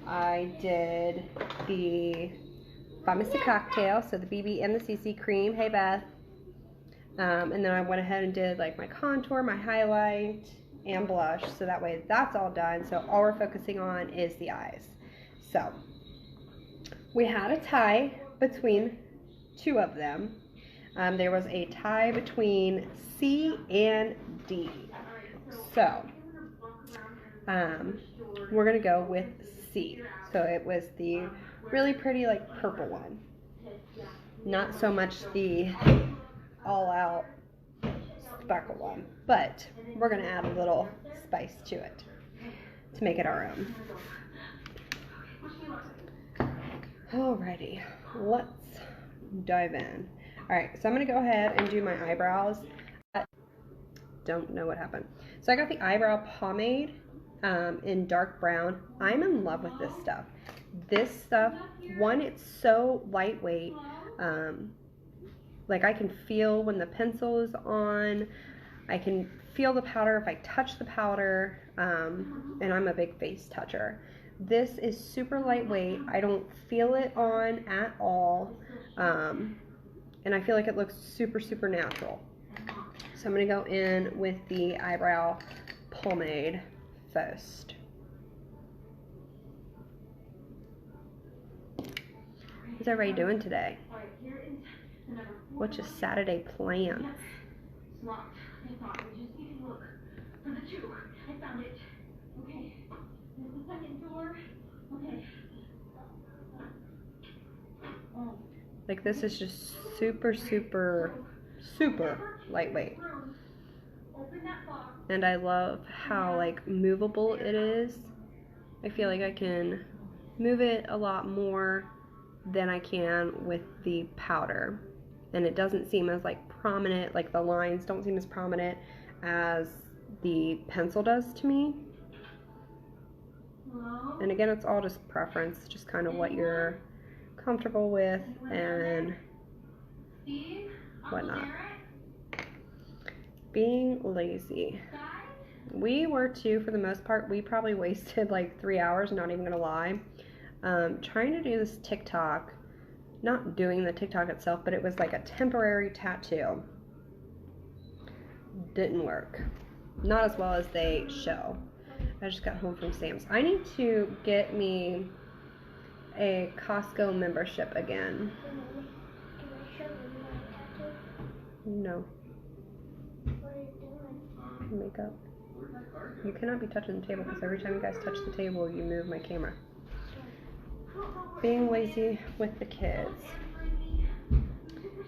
I did the By Mystic Cocktail, so the BB and the CC cream. Hey, Beth. And then I went ahead and did like my contour, my highlight, and blush. So that way that's all done. So all we're focusing on is the eyes. So we had a tie between two of them. There was a tie between C and D. So we're going to go with C. So it was the really pretty like purple one. Not so much the all out sparkle one, but we're going to add a little spice to it to make it our own. Alrighty, let's dive in. Alright, so I'm going to go ahead and do my eyebrows. Don't know what happened. So I got the eyebrow pomade in dark brown. I'm in love with this stuff. This stuff, one, it's so lightweight. Like I can feel when the pencil is on. I can feel the powder if I touch the powder. And I'm a big face toucher. This is super lightweight. I don't feel it on at all. And I feel like it looks super, super natural. So I'm going to go in with the eyebrow pomade first. What's everybody doing today? What's your Saturday plans? Like this is just super, super, super lightweight. And I love how like movable it is. I feel like I can move it a lot more than I can with the powder. And it doesn't seem as like prominent, like the lines don't seem as prominent as the pencil does to me. And again, it's all just preference, just kind of what you're comfortable with and whatnot. Being lazy. We were too, for the most part. We probably wasted like 3 hours, not even gonna lie, trying to do this TikTok. Not doing the TikTok itself, but it was like a temporary tattoo. Didn't work. Not as well as they show. I just got home from Sam's. I need to get me a Costco membership again. No. Makeup. You cannot be touching the table because every time you guys touch the table, you move my camera. Being lazy with the kids.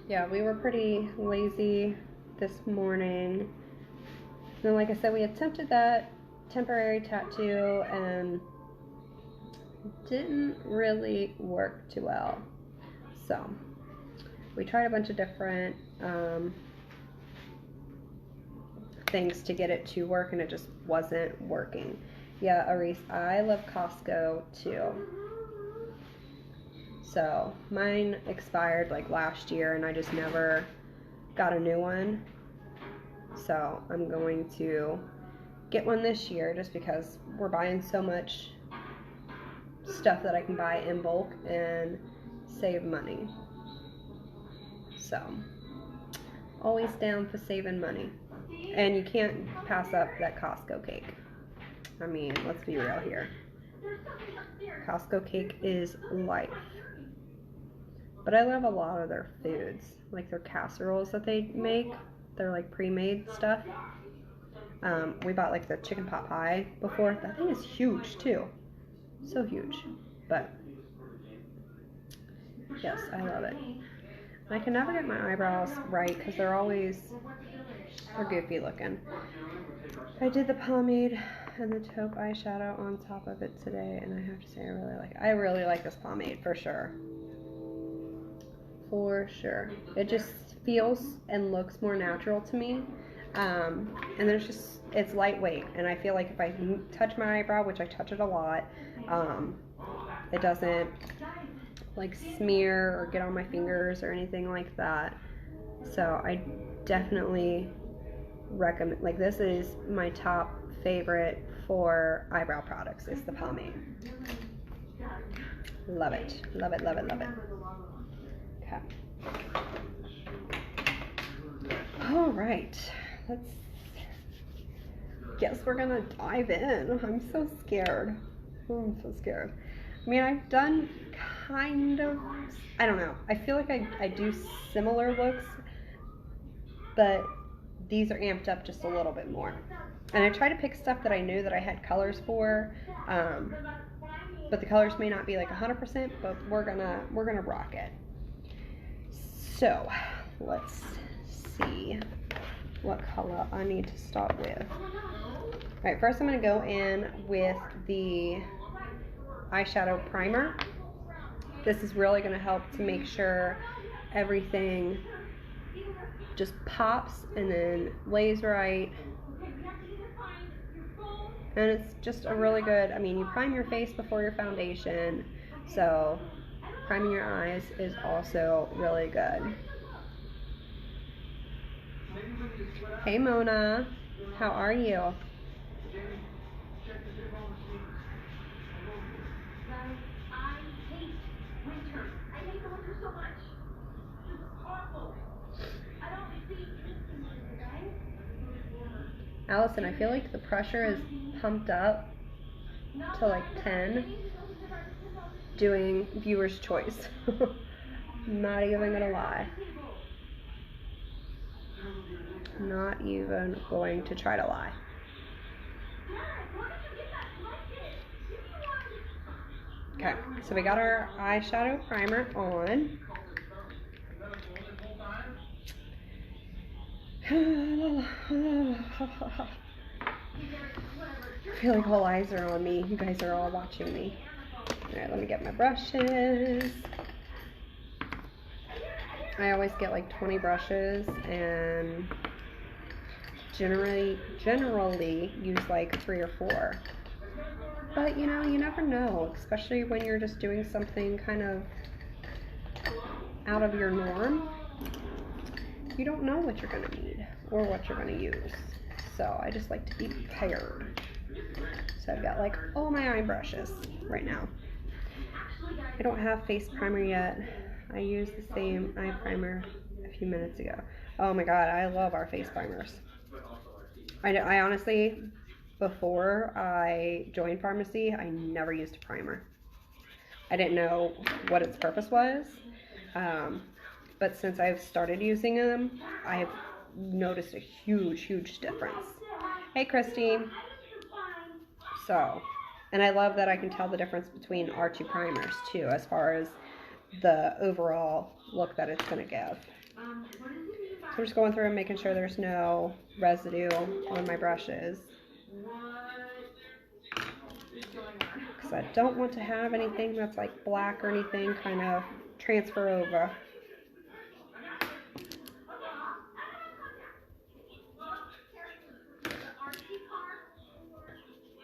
Yeah, we were pretty lazy this morning. And like I said, we attempted that temporary tattoo and didn't really work too well. So we tried a bunch of different things to get it to work, and it just wasn't working. Yeah, Aris, I love Costco too. So mine expired like last year and I just never got a new one. So I'm going to get one this year just because we're buying so much stuff that I can buy in bulk and save money. So always down for saving money. And you can't pass up that Costco cake. I mean, let's be real here. Costco cake is life. But I love a lot of their foods, like their casseroles that they make. They're like pre-made stuff. We bought like the chicken pot pie before. That thing is huge too. So huge. But yes, I love it. I can never get my eyebrows right because they're goofy looking. I did the pomade and the taupe eyeshadow on top of it today, and I have to say I really like this pomade for sure. For sure. It just feels and looks more natural to me. And it's lightweight, and I feel like if I touch my eyebrow, which I touch it a lot, it doesn't like smear or get on my fingers or anything like that. So I definitely recommend, like, this is my top favorite for eyebrow products, is the pomade. Love it. Love it, love it, love it. Okay. All right. Guess we're gonna dive in. I'm so scared. Oh, I'm so scared. I mean, I've done kind of, I don't know. I feel like I do similar looks, but these are amped up just a little bit more. And I try to pick stuff that I knew that I had colors for, but the colors may not be like 100%, but we're gonna rock it. So let's see what color I need to start with. All right, first I'm gonna go in with the eyeshadow primer. This is really gonna help to make sure everything just pops and then lays right. And it's just a really good, I mean, you prime your face before your foundation, so priming your eyes is also really good. Hey Mona, how are you? Allison, I feel like the pressure is pumped up to like 10 doing viewer's choice. Not even gonna lie. Not even going to try to lie. Okay, so we got our eyeshadow primer on. I feel like all eyes are on me. You guys are all watching me. Alright, let me get my brushes. I always get like 20 brushes and generally use like 3 or 4. But you know, you never know, especially when you're just doing something kind of out of your norm. You don't know what you're gonna need or what you're gonna use. So I just like to be prepared. So I've got like all my eye brushes right now. I don't have face primer yet. I used the same eye primer a few minutes ago. Oh my god, I love our face primers. I honestly, before I joined pharmacy, I never used a primer. I didn't know what its purpose was. But since I've started using them, I've noticed a huge difference. Hey, Christine. So, and I love that I can tell the difference between our 2 primers too, as far as the overall look that it's going to give. So I'm just going through and making sure there's no residue on my brushes, because I don't want to have anything that's like black or anything kind of transfer over.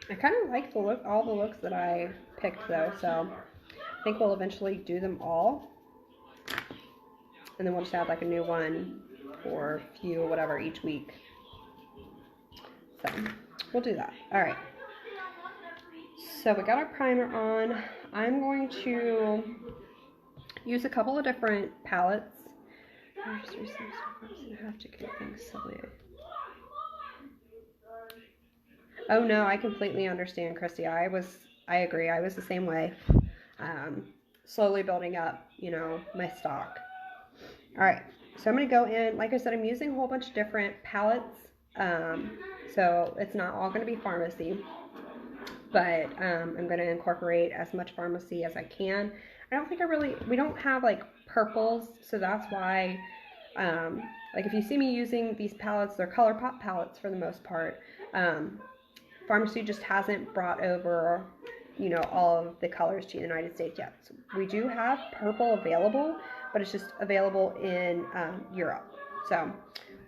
I kind of like the look, all the looks that I picked though, so I think we'll eventually do them all, and then we'll just add like a new one or a few, whatever, each week. So we'll do that. All right. So we got our primer on. I'm going to use a couple of different palettes. I have to get things silly. Oh no, I completely understand, Christy. I agree. I was the same way. Slowly building up, you know, my stock. All right, so I'm gonna go in. Like I said, I'm using a whole bunch of different palettes. So it's not all gonna be pharmacy, but I'm gonna incorporate as much pharmacy as I can. I don't think we don't have like purples, so that's why. Like if you see me using these palettes, they're ColourPop palettes for the most part. Pharmacy just hasn't brought over, you know, all of the colors to the United States yet. So we do have purple available, but it's just available in Europe. So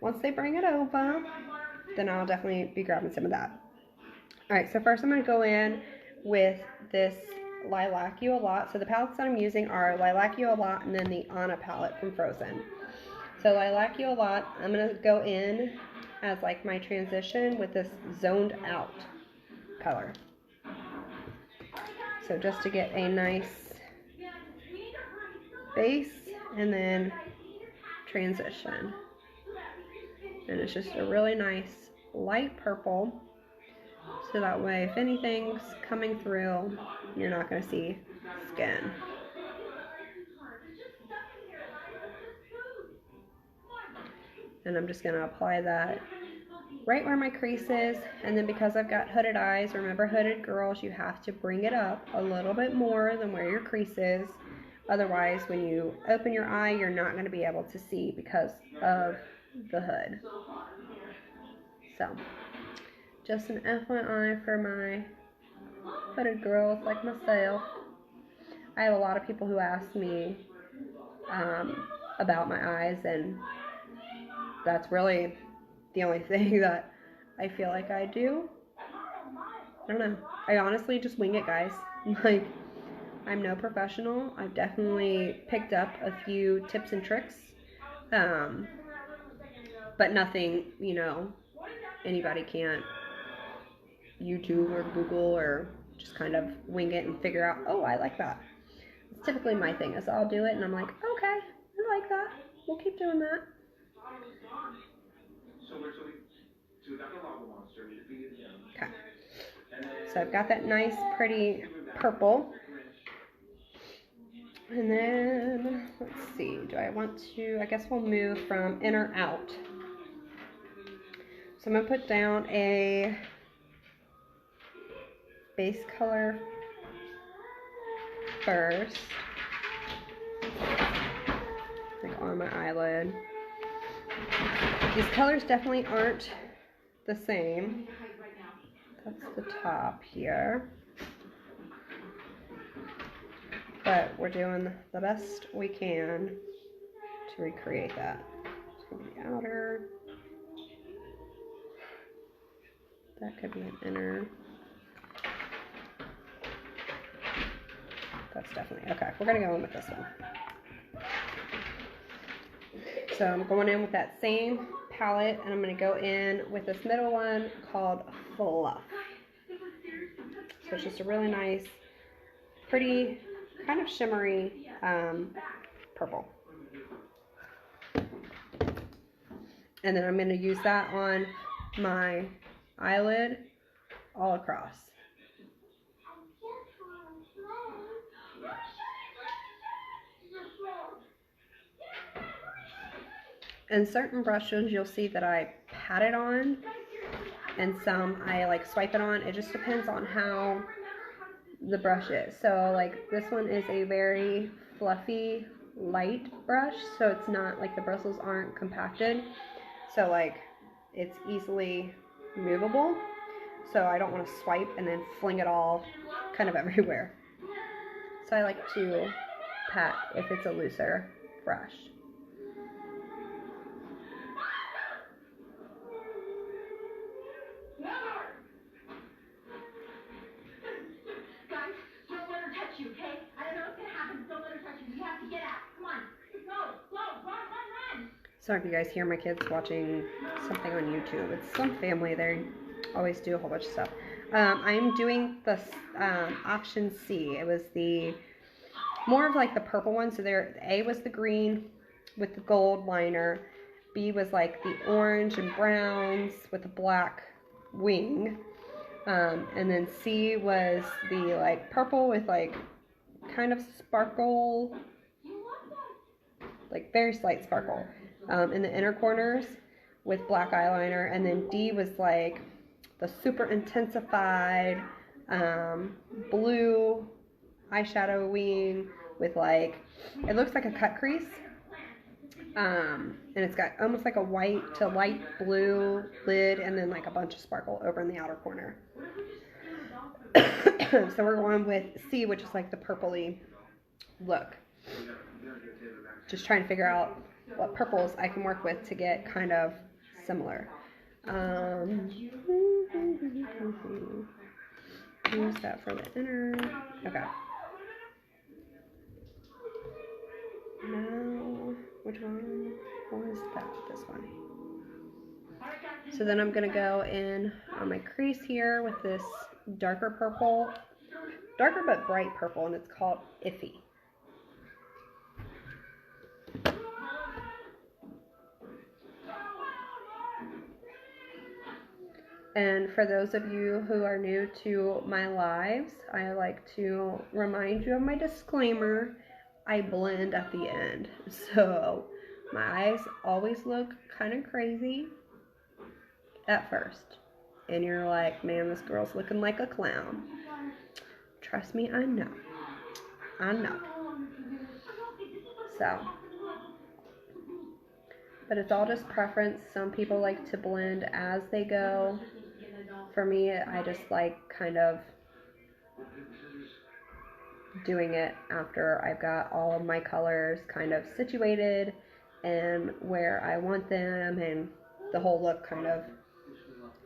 once they bring it over, then I'll definitely be grabbing some of that. All right, so first I'm going to go in with this Lilac You a Lot. So the palettes that I'm using are Lilac You a Lot and then the Anna palette from Frozen. So Lilac You a Lot, I'm going to go in as like my transition with this Zoned Out color. So just to get a nice base and then transition. And it's just a really nice light purple, so that way if anything's coming through, you're not going to see skin. And I'm just going to apply that right where my crease is. And then because I've got hooded eyes, remember hooded girls, you have to bring it up a little bit more than where your crease is. Otherwise, when you open your eye, you're not going to be able to see because of the hood. So, just an FYI for my hooded girls like myself. I have a lot of people who ask me about my eyes, and that's really the only thing that I feel like I do. I don't know. I honestly just wing it, guys. Like, I'm no professional. I've definitely picked up a few tips and tricks, but nothing, you know, anybody can't YouTube or Google or just kind of wing it and figure out, oh, I like that. It's typically my thing, is I'll do it and I'm like, okay, I like that. We'll keep doing that. Okay. So I've got that nice, pretty purple. And then, let's see, do I want to, I guess we'll move from inner out. So I'm going to put down a base color first, like on my eyelid. These colors definitely aren't the same. That's the top here. But we're doing the best we can to recreate that. It's going to be outer. That could be an inner. That's definitely, okay, we're going to go in with this one. So I'm going in with that same palette, and I'm going to go in with this middle one called Fluff. So it's just a really nice, pretty, kind of shimmery purple. And then I'm going to use that on my eyelid all across. And certain brushes you'll see that I pat it on, and some I like swipe it on. It just depends on how the brush is. So like this one is a very fluffy light brush, so it's not like the bristles aren't compacted, so like it's easily movable, so I don't want to swipe and then fling it all kind of everywhere. So I like to pat if it's a looser brush. Sorry if you guys hear my kids watching something on YouTube. It's some family. They always do a whole bunch of stuff. I'm doing the option C. It was the more of like the purple one. So there, A was the green with the gold liner. B was like the orange and browns with the black wing. And then C was the like purple with like kind of sparkle, like very slight sparkle. In the inner corners with black eyeliner, and then D was like the super intensified blue eyeshadow wing with like, it looks like a cut crease, and it's got almost like a white to light blue lid, and then like a bunch of sparkle over in the outer corner. So we're going with C, which is like the purpley look. Just trying to figure out what purples I can work with to get kind of similar. Use that for the inner. Okay. Now, which one was that? This one. So then I'm going to go in on my crease here with this darker purple, darker but bright purple, and it's called Iffy. And for those of you who are new to my lives, I like to remind you of my disclaimer. I blend at the end. So my eyes always look kind of crazy at first. And you're like, man, this girl's looking like a clown. Trust me, I know. I know. So, but it's all just preference. Some people like to blend as they go. For me, I just like kind of doing it after I've got all of my colors kind of situated and where I want them and the whole look kind of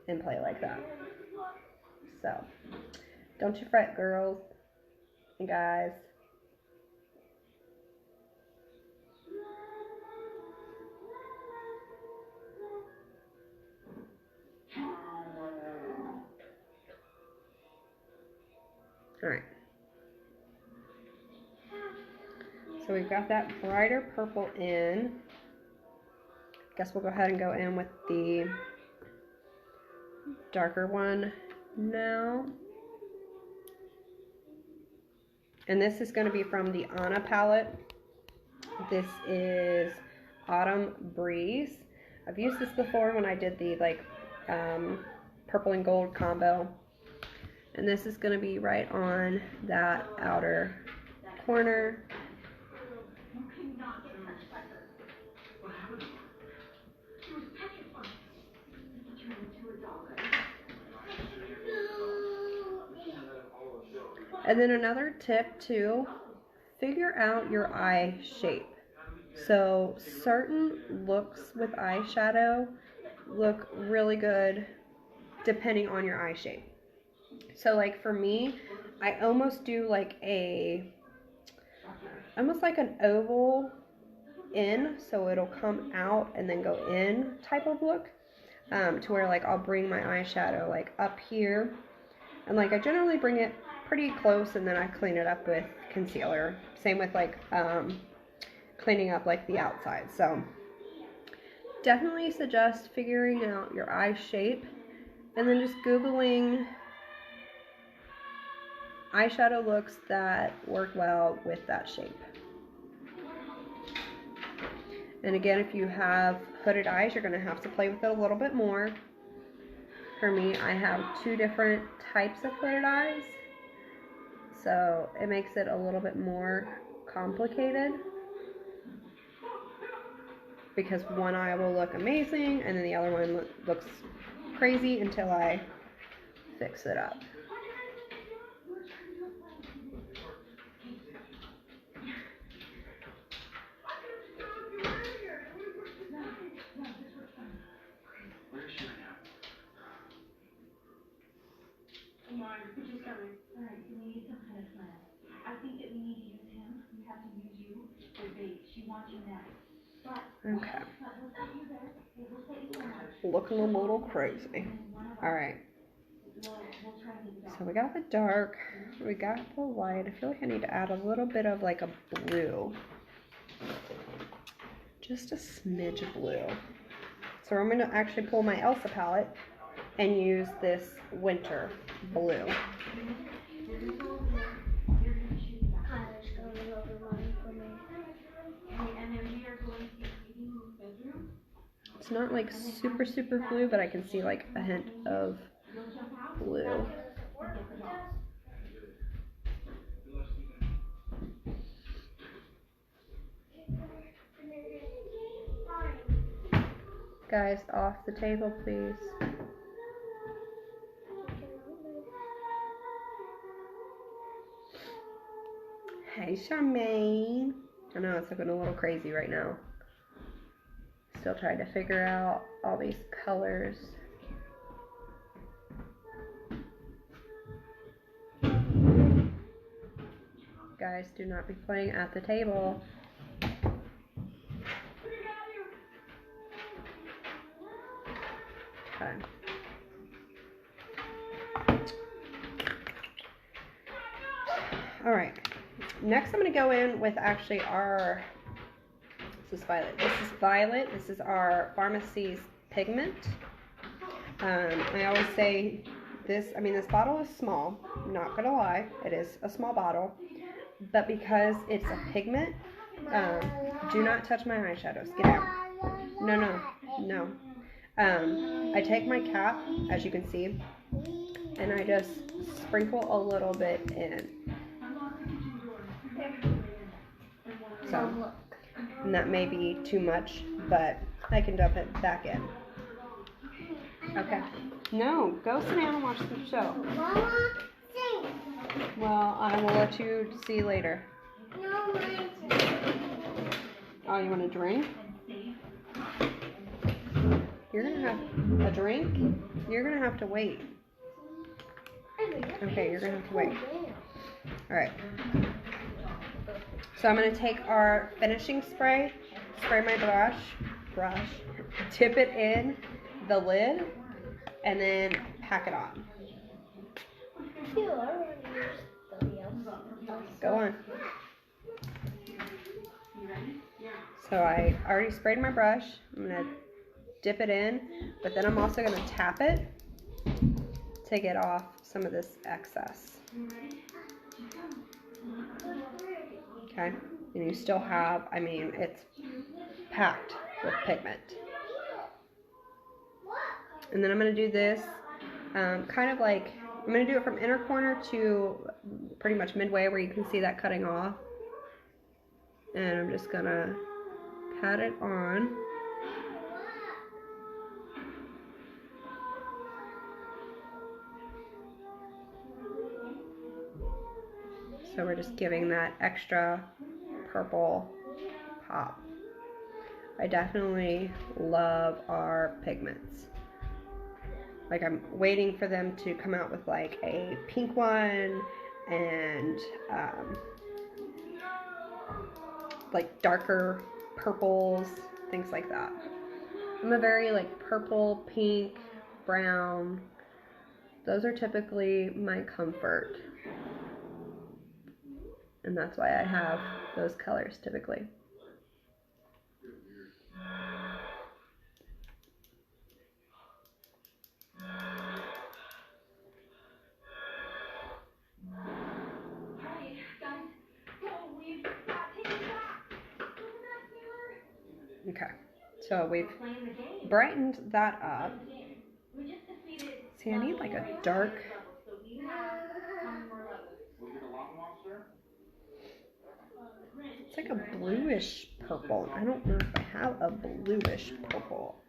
in play like that. So, don't you fret, girls and guys. Alright. So we've got that brighter purple in. Guess we'll go ahead and go in with the darker one now. And this is going to be from the Anna palette. This is Autumn Breeze. I've used this before when I did the purple and gold combo. And this is going to be right on that outer corner. And then another tip too, figure out your eye shape. So certain looks with eyeshadow look really good depending on your eye shape. So like for me, I almost do like almost like an oval in, so it'll come out and then go in type of look, to where like I'll bring my eyeshadow like up here, and like I generally bring it pretty close and then I clean it up with concealer. Same with like cleaning up like the outside. So definitely suggest figuring out your eye shape and then just Googling eyeshadow looks that work well with that shape. And again, if you have hooded eyes, you're going to have to play with it a little bit more. For me, I have two different types of hooded eyes, so it makes it a little bit more complicated, because one eye will look amazing and then the other one looks crazy until I fix it up. Okay. Looking a little crazy. Alright. So we got the dark, we got the light. I feel like I need to add a little bit of like a blue. Just a smidge of blue. So I'm going to actually pull my Elsa palette and use this winter blue. It's not like super blue, but I can see like a hint of blue. Guys, off the table, please. Hey, Charmaine. I know it's looking a little crazy right now. Still trying to figure out all these colors. Guys, do not be playing at the table. Okay. Alright. Next I'm going to go in with actually our... This is Violet. This is Violet. This is our Pharmacy's pigment. I always say this, I mean, this bottle is small, I'm not gonna lie, it is a small bottle, but because it's a pigment, do not touch my eyeshadows, get out. No. I take my cap, as you can see, and I just sprinkle a little bit in. So, and that may be too much, but I can dump it back in. Okay. No, go sit down and watch the show. Mama, sing. Well, I will let you see later. No, mine. Oh, you want a drink? You're gonna have a drink? You're gonna have to wait. Okay, you're gonna have to wait. Alright. So I'm gonna take our finishing spray, spray my brush, dip it in the lid, and then pack it on. Go on. So I already sprayed my brush. I'm gonna dip it in, but then I'm also gonna tap it to get off some of this excess. Okay, and you still have, I mean, it's packed with pigment. And then I'm gonna do this kind of like, I'm gonna do it from inner corner to pretty much midway where you can see that cutting off. And I'm just gonna pat it on. So we're just giving that extra purple pop. I definitely love our pigments. Like, I'm waiting for them to come out with like a pink one and like darker purples, things like that. I'm a very like purple, pink, brown. Those are typically my comfort. And that's why I have those colors typically. Okay, so we've brightened that up. See, I need like a dark. It's like a bluish purple. I don't know if I have a bluish purple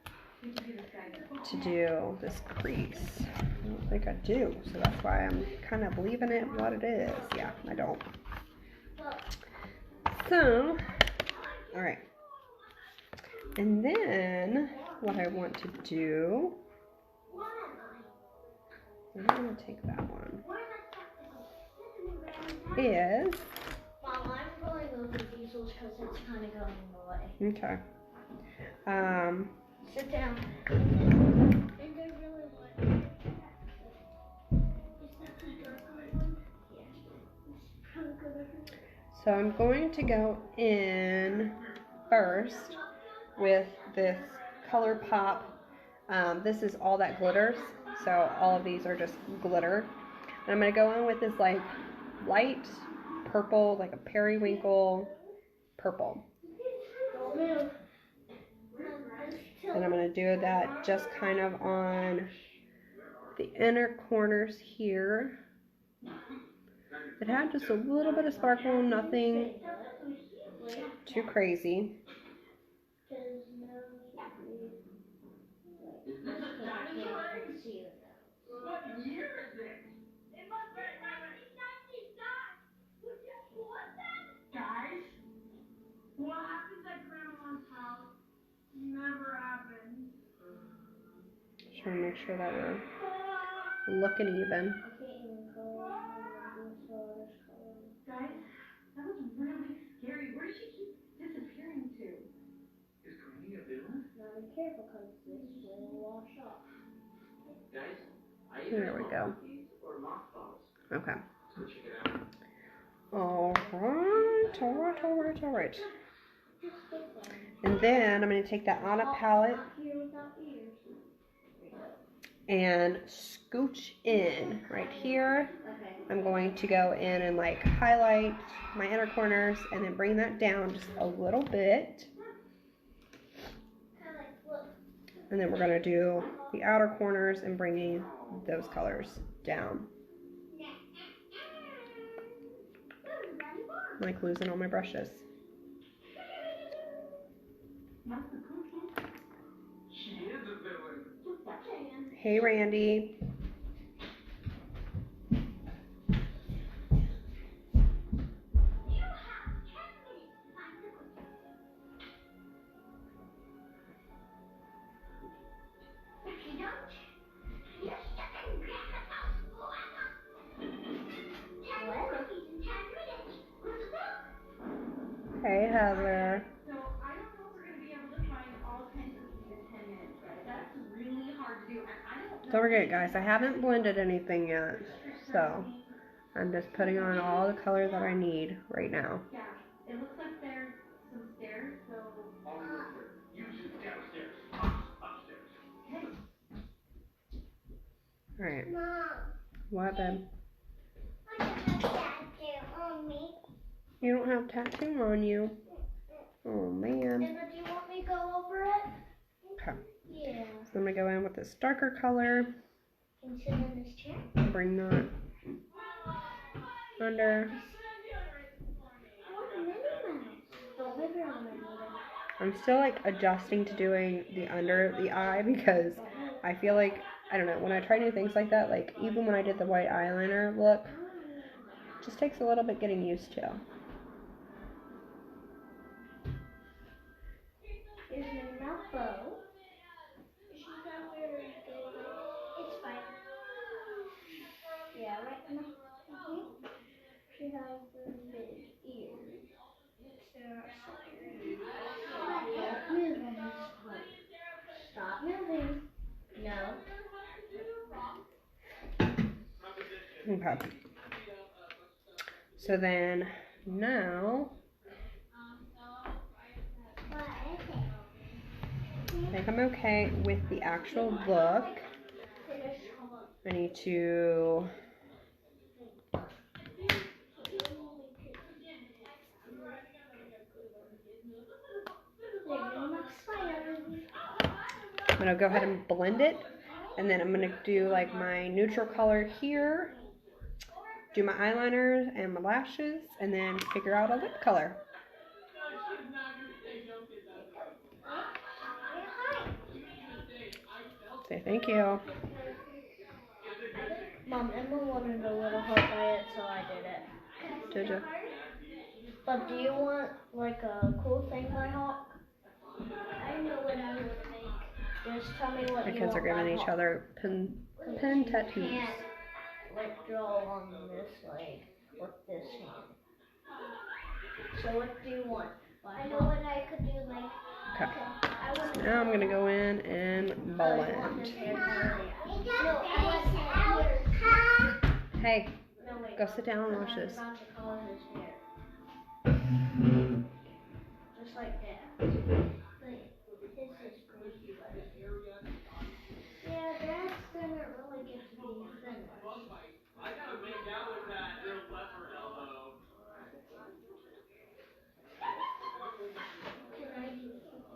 to do this crease. I don't think I do, so that's why I'm kind of leaving it what it is. Yeah, I don't. So, all right. And then what I want to do, I'm going to take that one, is, Mom, I'm going over these because it's kind of going away. okay. Sit down. So I'm going to go in first with this Color Pop. This is all that glitters, so all of these are just glitter. And I'm going to go in with this like light purple, like a periwinkle purple. Don't move. And I'm going to do that just kind of on the inner corners here. It had just a little bit of sparkle, nothing too crazy. What year is it? Guys, what happens at Grandma's house never happens. Just trying to make sure that we're looking even. Guys, that was really scary. Where did she keep disappearing to? Is Granny a villain? Now be careful because this will wash off. Guys, There we go. or mothballs. Okay. So check it out. Alright. And then I'm going to take that on a palette and scooch in right here. Okay. I'm going to go in and like highlight my inner corners and then bring that down just a little bit. And then we're going to do the outer corners and bringing those colors down. I'm like losing all my brushes. She is a villain. Hey, Randy. Hey, Heather. So I don't know if we're gonna be able to find all 10 cookies in 10 minutes, right? That's really hard to do, and I don't know. Don't forget, guys, I haven't blended anything yet, so I'm just putting on all the color that I need right now. Yeah, it looks like there's some stairs, so. You two downstairs, upstairs. Hey. All right. Mom, What, babe? I have tattoo on me. You don't have tattoo on you. Oh, man. Emma, do you want me to go over it? Okay. Yeah. So I'm going to go in with this darker color. Can you sit in this chair? Bring that under. Oh, Minnie Mouse. Don't leave her on Minnie Mouse. I'm still like adjusting to doing the under the eye because I feel like, I don't know, when I try new things like that, like even when I did the white eyeliner look, it just takes a little bit getting used to. Here's Minnie Mouse bow. She's not very good. It's fine. Yeah, right now. She has the big ears. Don't move on this part. Stop moving. No. Okay. So then now I think I'm okay with the actual look. I need to I'm gonna go ahead and blend it, and then I'm gonna do like my neutral color here, do my eyeliner and my lashes, and then figure out a lip color. Say thank you. Mom, Emma wanted a little heart by it, so I did it. Did you? But do you want like a cool thing by Hawk? I know what I want to make. Just tell me what My you kids want are giving by each Hawk. other pen tattoos. You can't like draw on this leg with this hand. So what do you want? I know what I could do like. Okay. I want So now I'm gonna go in and blend. Hey, go sit down and watch this. Just like that. This is pretty. Yeah, that's gonna really get to be finished. I gotta make out with that real left elbow.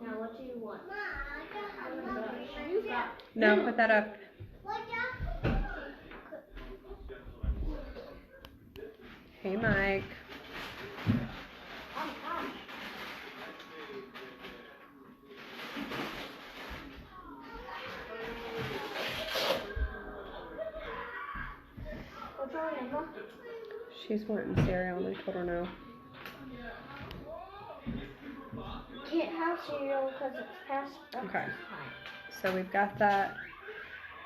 Now what do you want? You got. No, put that up. Hey, Mike. What's wrong, Emma? She's wanting cereal and I told her no. Can't have cereal because it's past breakfast Okay. time. So we've got that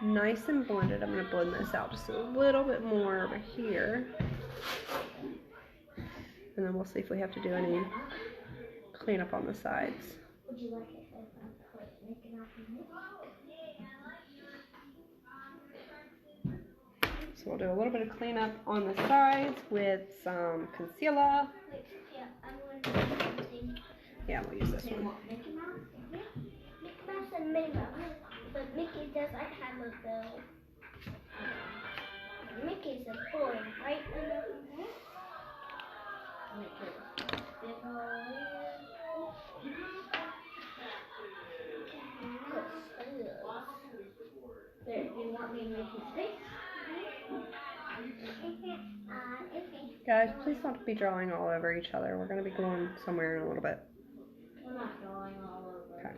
nice and blended. I'm going to blend this out just a little bit more over here. And then we'll see if we have to do any cleanup on the sides. Would you like it if I put making out in it? So we'll do a little bit of cleanup on the sides with some concealer. Wait, yeah, I'm going to do something. Yeah, we'll use this one. Mickey Mouse? Mickey Mouse and Minnie Mouse. But Mickey doesn't have a bill. Mickey's a boy, right? Mickey's big There, do you want me to make his face? Guys, please don't be drawing all over each other. We're going to be going somewhere in a little bit. We're not drawing all over. Okay.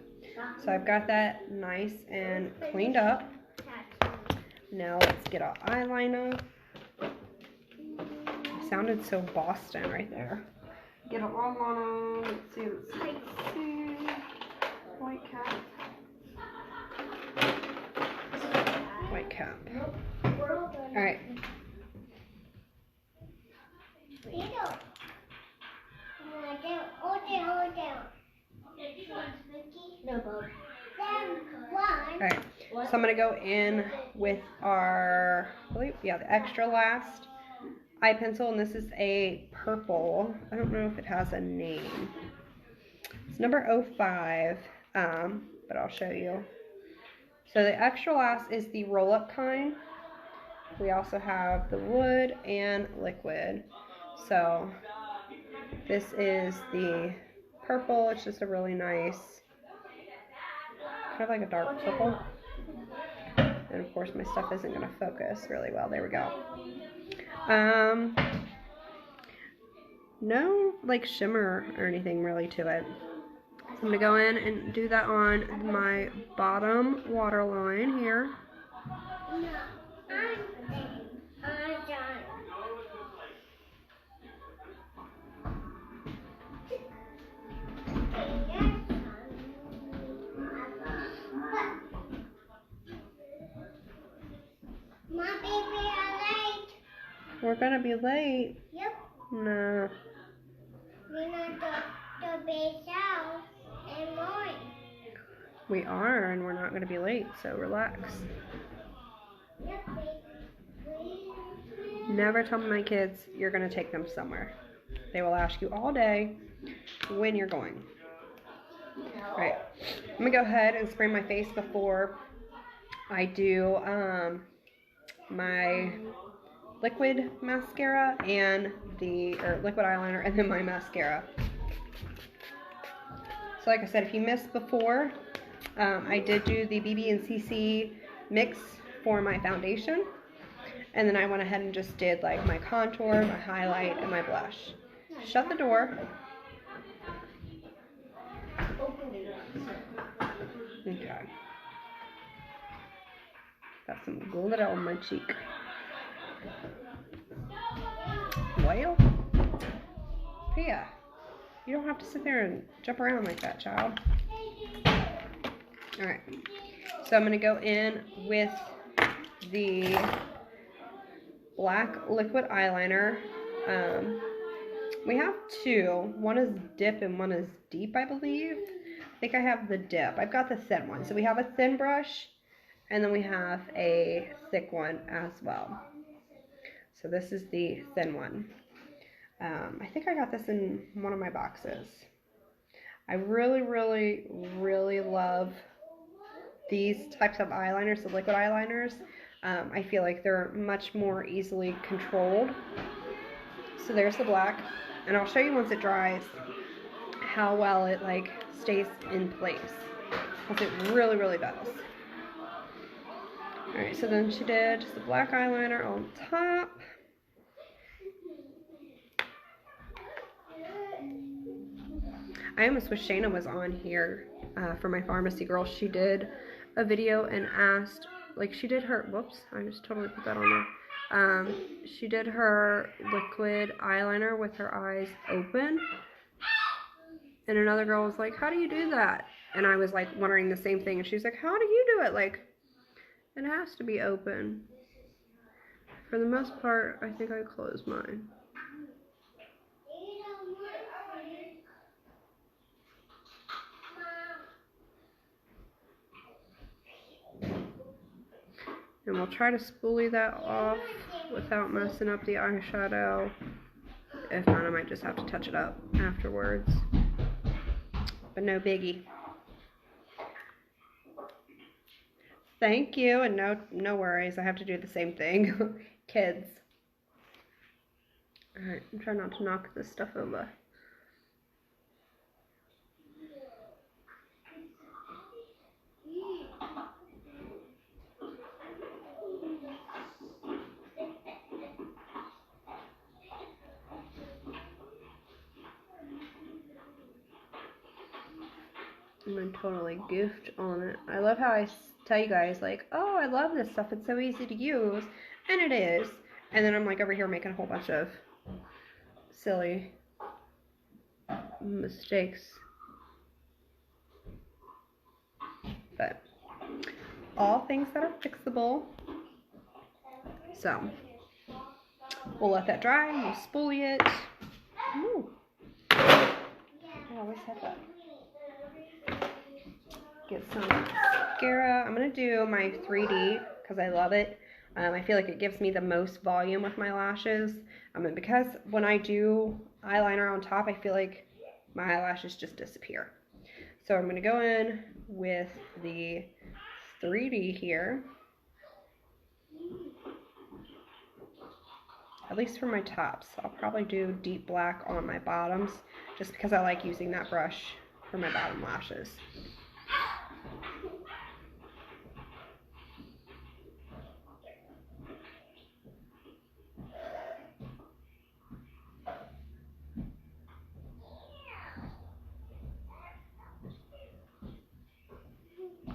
So I've got that nice and cleaned up. Now let's get our eyeliner. It sounded so Boston right there. Get our eyeliner. Let's see. White cap. White cap. Alright. Alright, so I'm going to go in with our, the extra last eye pencil, and this is a purple. I don't know if it has a name. It's number 05, but I'll show you. So the extra last is the roll-up kind. We also have the wood and liquid. So this is the purple. It's just a really nice, kind of like a dark purple. And of course my stuff isn't going to focus really well. There we go. No like shimmer or anything really to it. So I'm going to go in and do that on my bottom waterline here. We're gonna be late. Yep. No. We're not the big house anymore. We are, and we're not gonna be late, so relax. Yep, Never tell my kids you're gonna take them somewhere. They will ask you all day when you're going. Right. I'm gonna go ahead and spray my face before I do my liquid mascara and liquid eyeliner, and then my mascara. So like I said, if you missed before, I did do the BB and CC mix for my foundation, and then I went ahead and just did like my contour, my highlight, and my blush. Shut the door. Okay. Got some glitter on my cheek. Well, Pia, you don't have to sit there and jump around like that, child. Alright, so I'm going to go in with the black liquid eyeliner. We have two. One is dip and one is deep, I believe. I think I have the dip. I've got the thin one. So we have a thin brush, and then we have a thick one as well. So this is the thin one. I think I got this in one of my boxes. I really, really, really love these types of eyeliners, the liquid eyeliners. I feel like they're much more easily controlled. So there's the black, and I'll show you once it dries how well it like stays in place, because it really, really does. Alright, so then she did just the black eyeliner on top. I almost wish Shayna was on here for my pharmacy girl. She did a video and asked, like she did her, whoops, I just totally put that on there. She did her liquid eyeliner with her eyes open. And another girl was like, how do you do that? And I was like wondering the same thing. And she's like, how do you do it? Like, it has to be open. For the most part, I think I closed mine. And we'll try to spoolie that off without messing up the eyeshadow. If not, I might just have to touch it up afterwards. But no biggie. Thank you, and no worries. I have to do the same thing. Kids. Alright, I'm trying not to knock this stuff over. I'm totally goofed on it. I love how I tell you guys, like, oh, I love this stuff. It's so easy to use. And it is. And then I'm like over here making a whole bunch of silly mistakes. But all things that are fixable. So we'll let that dry. We'll spoolie it. Ooh. I always have that. Get some mascara. I'm going to do my 3D because I love it. I feel like it gives me the most volume with my lashes. And because when I do eyeliner on top, I feel like my eyelashes just disappear. So I'm going to go in with the 3D here. At least for my tops. I'll probably do deep black on my bottoms just because I like using that brush for my bottom lashes.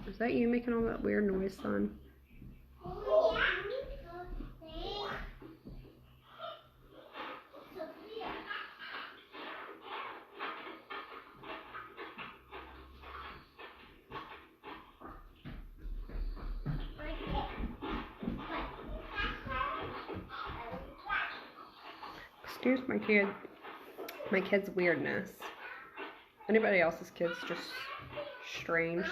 Is that you making all that weird noise, son? Excuse my kid's weirdness. Anybody else's kids just strange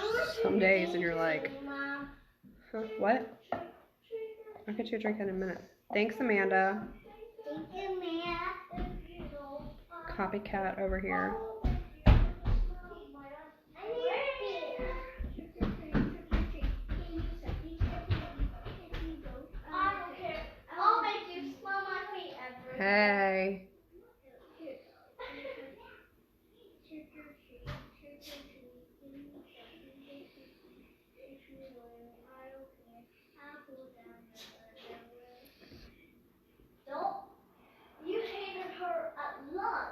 some days, and you're like, huh, what? I'll get you a drink in a minute. Thanks, Amanda. Thank you, Amanda. Copycat over here. Hey. You hated her at lunch.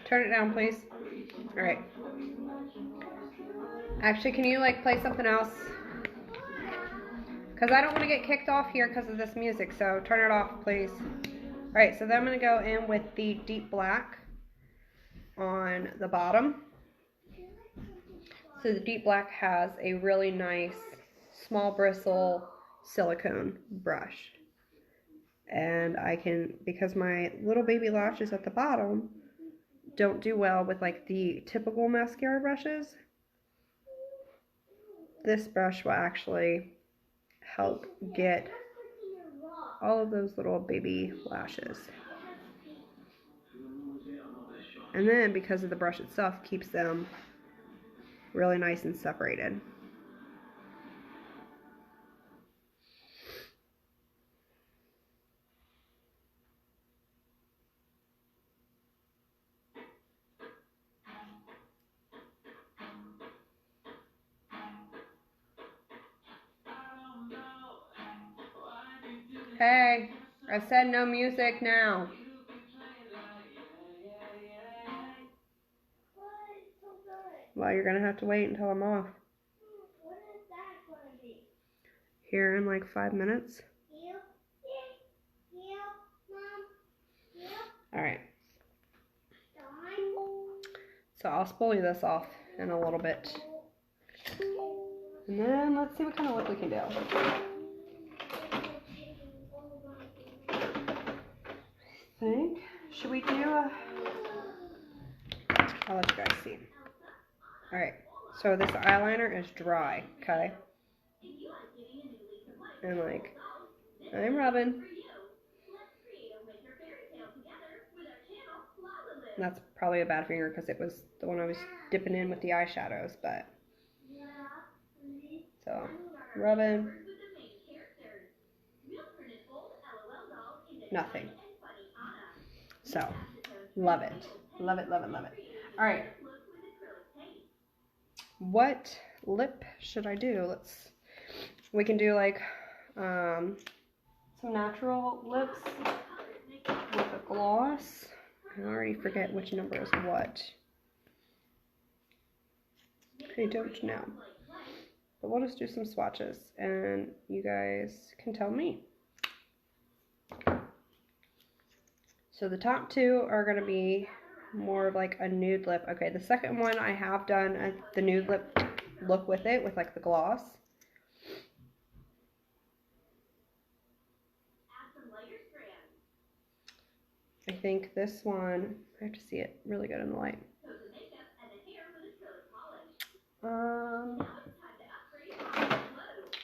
Turn it down, please. All right. Actually, can you like play something else? Because I don't want to get kicked off here because of this music, so turn it off, please. All right, so then I'm going to go in with the deep black on the bottom. So the deep black has a really nice small bristle silicone brush. And I can, because my little baby lashes at the bottom don't do well with like the typical mascara brushes, this brush will actually help get all of those little baby lashes. And then because of the brush itself, keeps them really nice and separated. Hey, I said no music now. Well, you're going to have to wait until I'm off. What is that going to be? Here in like 5 minutes. Yep. Yep. Mom. Yep. All right. Time. So I'll spoolie this off in a little bit. And then let's see what kind of look we can do. I think, should we do a, I'll let you guys see. All right, so this eyeliner is dry, okay? And like, I'm Robin. And that's probably a bad finger because it was the one I was dipping in with the eyeshadows, but. So, Robin. Nothing. So, love it. Love it, love it, love it. Alright. What lip should I do? We can do like some natural lips with a gloss. I already forget which number is what. I don't know. But we'll just do some swatches and you guys can tell me. So the top two are going to be more of like a nude lip. Okay, the second one I have done the nude lip look with it, with like the gloss. I think this one, I have to see it really good in the light.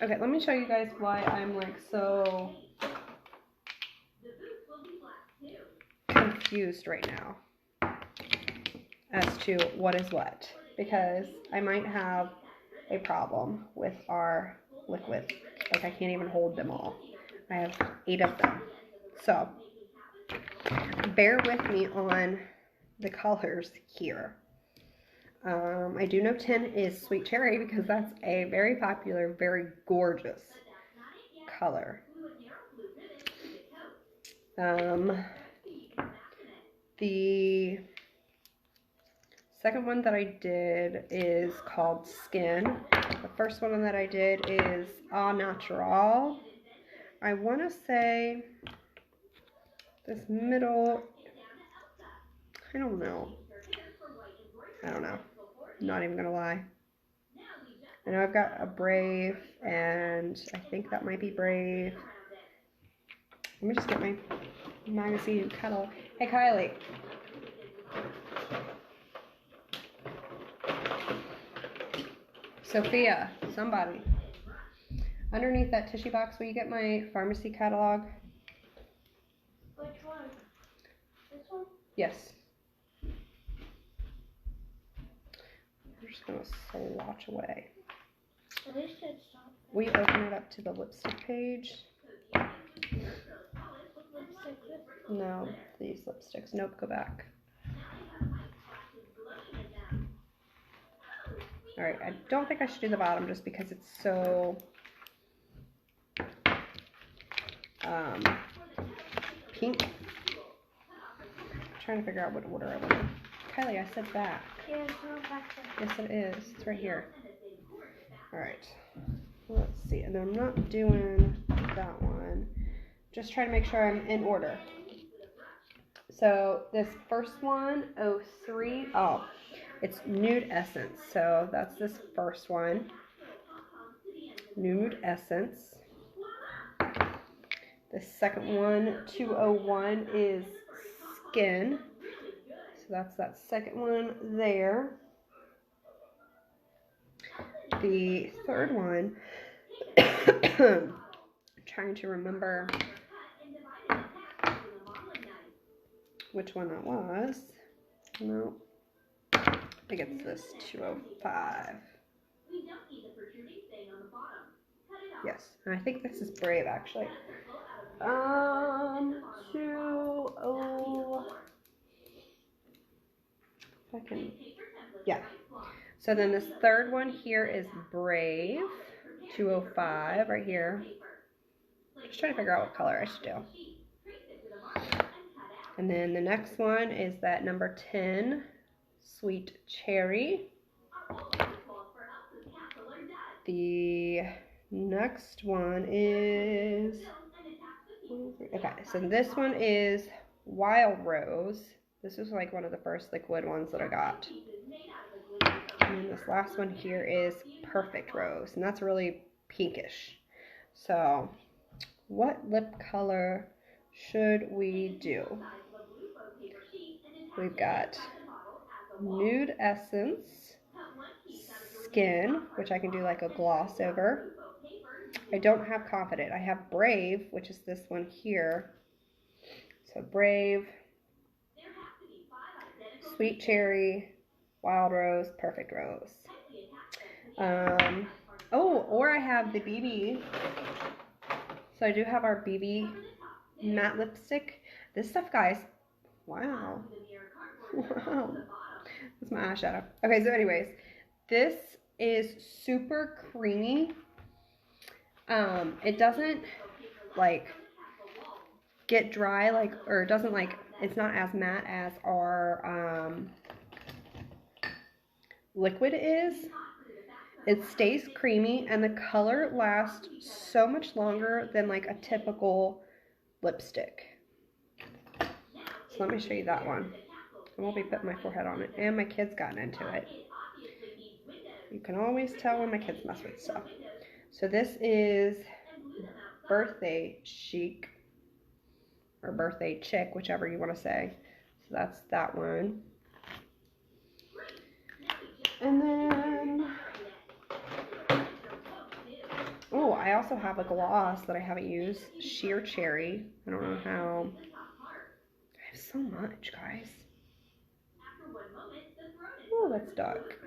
Okay, let me show you guys why I'm like so confused right now as to what is what, because I might have a problem with our liquid. Like I can't even hold them all. I have 8 of them. So bear with me on the colors here. I do know 10 is Sweet Cherry because that's a very popular, very gorgeous color. The second one that I did is called Skin. The first one that I did is Au Natural. I want to say this middle, I don't know. I'm not even gonna lie. I know I've got a Brave, and I think that might be Brave. Let me just get my magazine catalog. Hey, Kylie. Sophia, somebody. Underneath that tissue box, will you get my pharmacy catalog? Which one? This one? Yes. I'm just going to swatch away. At least it's not. We open it up to the lipstick page. Lipstick. No, these lipsticks. Nope, go back. Alright, I don't think I should do the bottom just because it's so pink. I'm trying to figure out what order I want in. Kylie, I said back. Yeah, it's not back there. Yes, it is. It's right here. Alright. Let's see. And I'm not doing that one. Just trying to make sure I'm in order. So this first one, 03. Oh, it's Nude Essence. So that's this first one. Nude Essence. The second one, 201, is Skin. So that's that second one there. The third one, trying to remember which one that was. No, I think it's this 205. Yes, and I think this is Brave actually. 20. Yeah. So then this third one here is Brave, 205 right here. Just trying to figure out what color I should do. And then the next one is that number 10, Sweet Cherry. The next one is, okay, so this one is Wild Rose. This is like one of the first liquid ones that I got. And then this last one here is Perfect Rose, and that's really pinkish. So, what lip color should we do? We've got Nude Essence, Skin, which I can do like a gloss over. I don't have Confident. I have Brave, which is this one here. So Brave, Sweet Cherry, Wild Rose, Perfect Rose. Oh, or I have the BB. So I do have our BB matte lipstick. This stuff, guys, wow. Wow. That's my eyeshadow. Okay, so anyways, this is super creamy. It doesn't like get dry or it doesn't it's not as matte as our liquid is. It stays creamy and the color lasts so much longer than like a typical lipstick. So let me show you that one. I won't be putting my forehead on it. And my kids gotten into it. You can always tell when my kids mess with stuff. So this is Birthday Chic. Or Birthday Chick, whichever you want to say. So that's that one. And then... oh, I also have a gloss that I haven't used. Sheer Cherry. I don't know how... I have so much, guys. Oh, that's dark.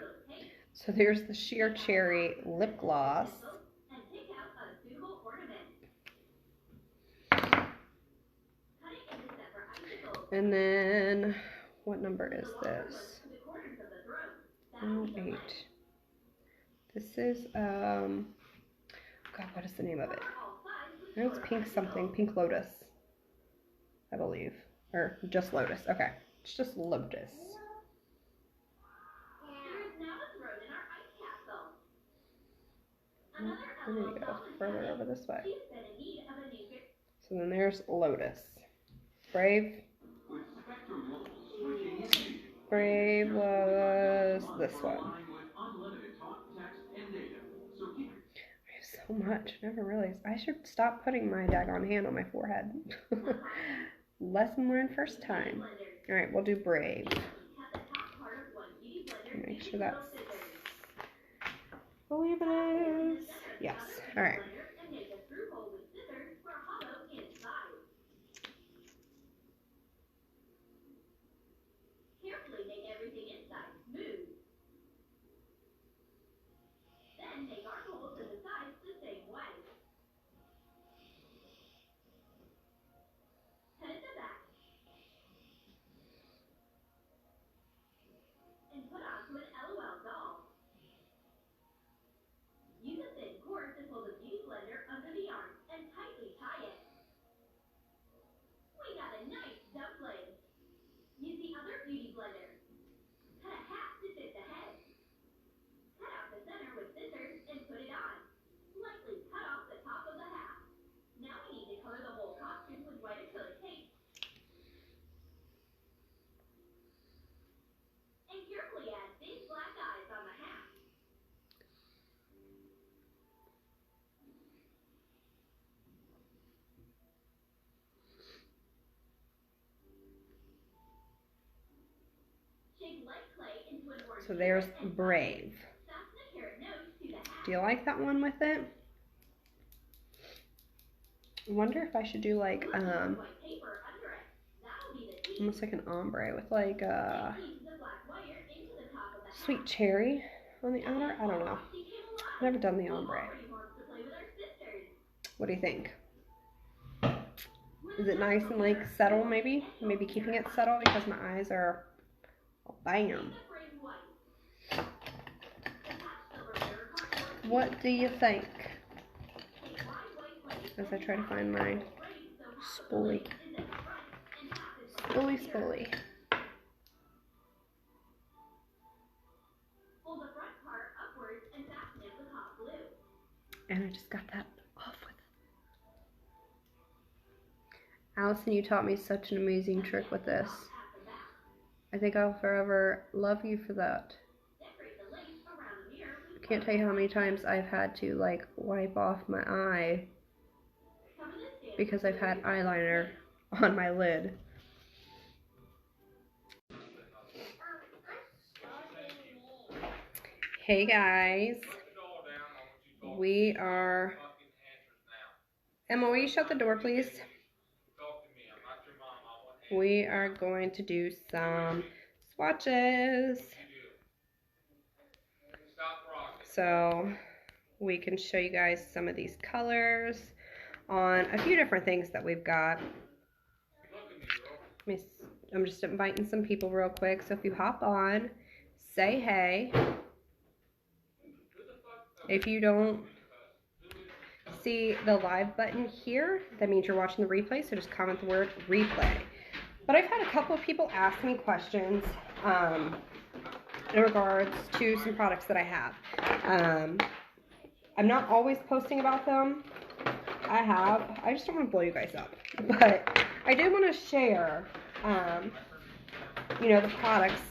So there's the Sheer Cherry lip gloss. And then, what number is this? 8. This is, God, what is the name of it? I know it's Pink something, Pink Lotus, I believe. Or just Lotus, okay. It's just Lotus. I'm gonna go further over this way. So then there's Lotus. Brave. Brave was this one. I have so much. I never realized. I should stop putting my daggone hand on my forehead. Lesson learned first time. Alright, we'll do Brave. Make sure that's... I believe it is. Yes. Alright. So there's Brave. Do you like that one with it? I wonder if I should do like almost like an ombre with like Sweet Cherry on the outer. I don't know. I've never done the ombre. What do you think? Is it nice and like subtle maybe? Maybe keeping it subtle because my eyes are bam. What do you think? As I try to find my spoolie. Spoolie. And I just got that off with it. Allison, you taught me such an amazing trick with this. I think I'll forever love you for that. I can't tell you how many times I've had to like wipe off my eye because I've had eyeliner on my lid. Hey guys, we are Emma, will you shut the door, please? Talk to me. I'm not your mom. I want hands. We are going to do some swatches. Stop rocking. So we can show you guys some of these colors on a few different things that we've got. Look at me, girl. I'm just inviting some people real quick. So if you hop on, say hey. If you don't see the live button here, that means you're watching the replay, so just comment the word replay. But I've had a couple of people ask me questions in regards to some products that I have. I'm not always posting about them. I just don't want to blow you guys up, but I did want to share you know, the products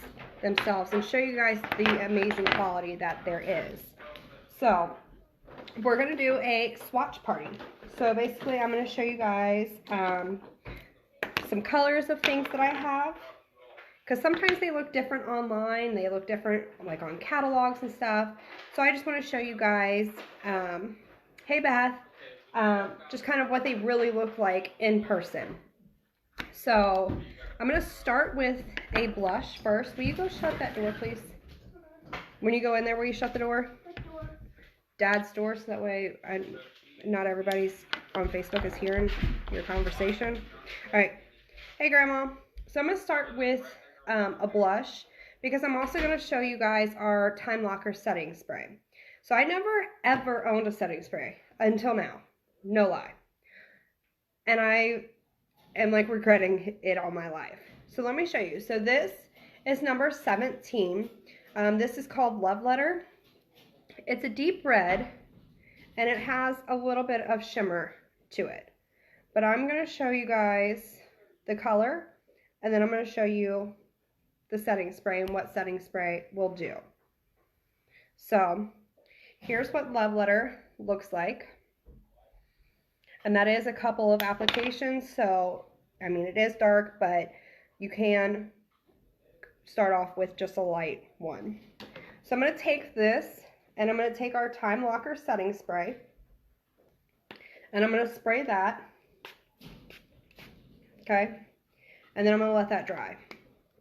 themselves and show you guys the amazing quality that there is. So we're going to do a swatch party. So basically I'm going to show you guys some colors of things that I have, because sometimes they look different online, they look different like on catalogs and stuff. So I just want to show you guys, hey Beth, just kind of what they really look like in person. So I'm going to start with a blush first. Will you go shut that door, please? When you go in there, will you shut the door? Dad's door, so that way not everybody's on Facebook is hearing your conversation. All right. Hey, Grandma. So I'm going to start with a blush, because I'm also going to show you guys our Time Locker setting spray. So I never, ever owned a setting spray until now. No lie. And I am like regretting it all my life. So let me show you. So this is number 17. This is called Love Letter. It's a deep red, and it has a little bit of shimmer to it. But I'm going to show you guys the color, and then I'm going to show you the setting spray and what setting spray will do. So here's what Love Letter looks like. And that is a couple of applications. So, I mean, it is dark, but you can start off with just a light one. So I'm going to take this, and I'm going to take our Time Locker setting spray, and I'm going to spray that. Okay. And then I'm going to let that dry.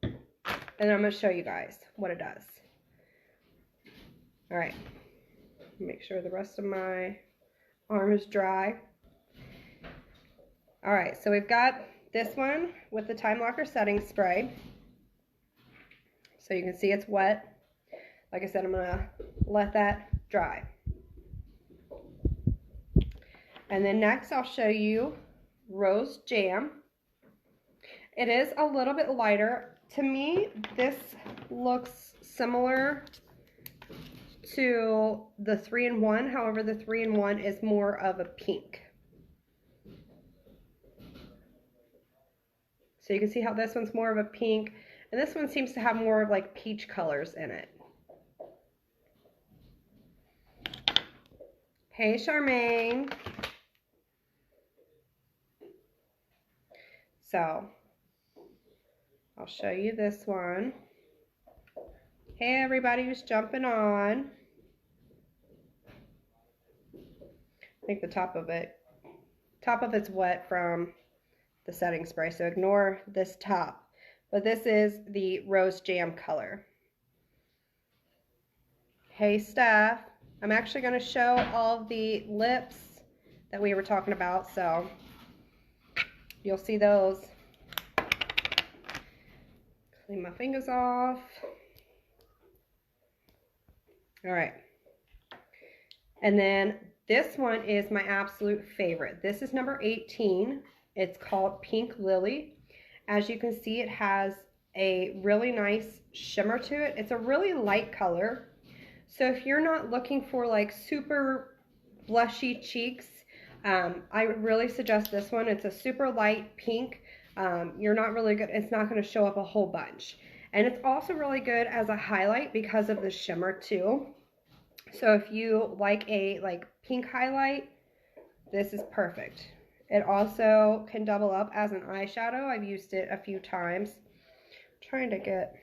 And I'm going to show you guys what it does. All right. Make sure the rest of my arm is dry. All right. So we've got this one with the Time Locker setting spray. So you can see it's wet. Like I said, I'm going to let that dry. And then next I'll show you Rose Jam. It is a little bit lighter. To me, this looks similar to the 3-in-1. However, the 3-in-1 is more of a pink. So you can see how this one's more of a pink, and this one seems to have more of like peach colors in it. Hey, Charmaine. So I'll show you this one. Hey, everybody who's jumping on. I think the top of it's wet from the setting spray, so ignore this top. But this is the Rose Jam color. Hey, Steph. I'm actually going to show all of the lips that we were talking about, so you'll see those. Clean my fingers off. All right. And then this one is my absolute favorite. This is number 18. It's called Pink Lily. As you can see, it has a really nice shimmer to it. It's a really light color. So if you're not looking for like super blushy cheeks, I would really suggest this one. It's a super light pink. You're not really good. It's not going to show up a whole bunch. And it's also really good as a highlight because of the shimmer too. So if you like a pink highlight, this is perfect. It also can double up as an eyeshadow. I've used it a few times. I'm trying to get,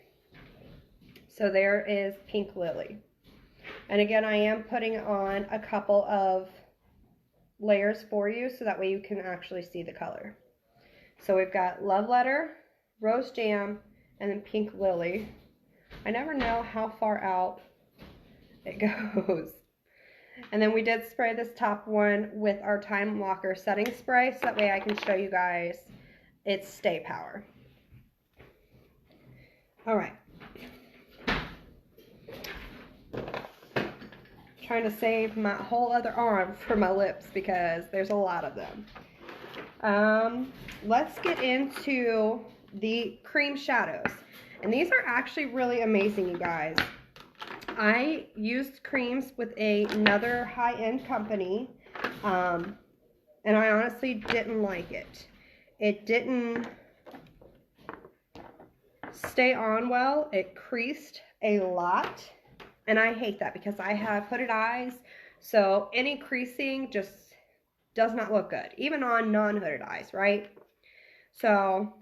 so there is Pink Lily. And again, I am putting on a couple of layers for you so that way you can actually see the color. So we've got Love Letter, Rose Jam, and then Pink Lily. I never know how far out it goes. And then we did spray this top one with our Time Locker setting spray so that way I can show you guys its stay power. All right. Trying to save my whole other arm for my lips because there's a lot of them. Let's get into the cream shadows. And these are actually really amazing, you guys. I used creams with another high-end company, and I honestly didn't like it. It didn't stay on well. It creased a lot, and I hate that because I have hooded eyes, so any creasing just does not look good, even on non-hooded eyes, right? So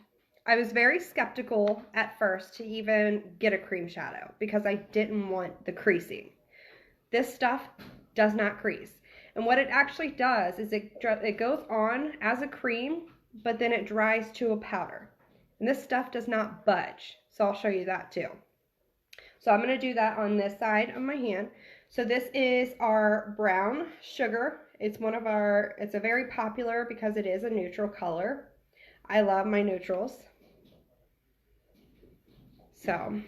I was very skeptical at first to even get a cream shadow because I didn't want the creasing. This stuff does not crease. And what it actually does is it goes on as a cream, but then it dries to a powder. And this stuff does not budge. So I'll show you that too. So I'm going to do that on this side of my hand. So this is our brown sugar. It's a very popular because it is a neutral color. I love my neutrals. So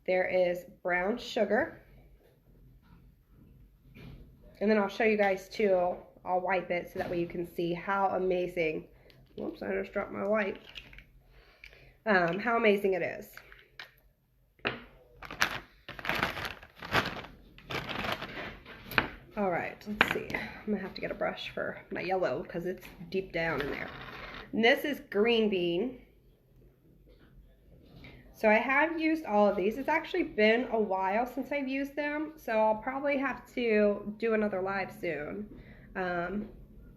there is brown sugar. And then I'll show you guys too. I'll wipe it so that way you can see how amazing, whoops, I just dropped my wipe. How amazing it is. All right, let's see. I'm gonna have to get a brush for my yellow because it's deep down in there. And this is green bean. So I have used all of these. It's actually been a while since I've used them, so I'll probably have to do another live soon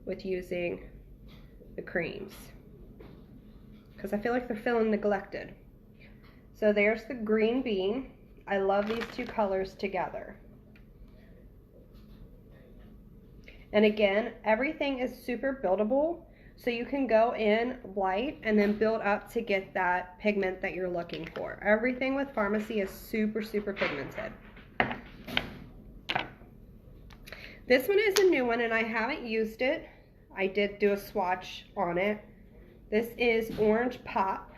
with using the creams because I feel like they're feeling neglected. So there's the green bean. I love these two colors together. And again, everything is super buildable, so you can go in light and then build up to get that pigment that you're looking for. Everything with Pharmacy is super, super pigmented. This one is a new one and I haven't used it. I did do a swatch on it. This is Orange Pop.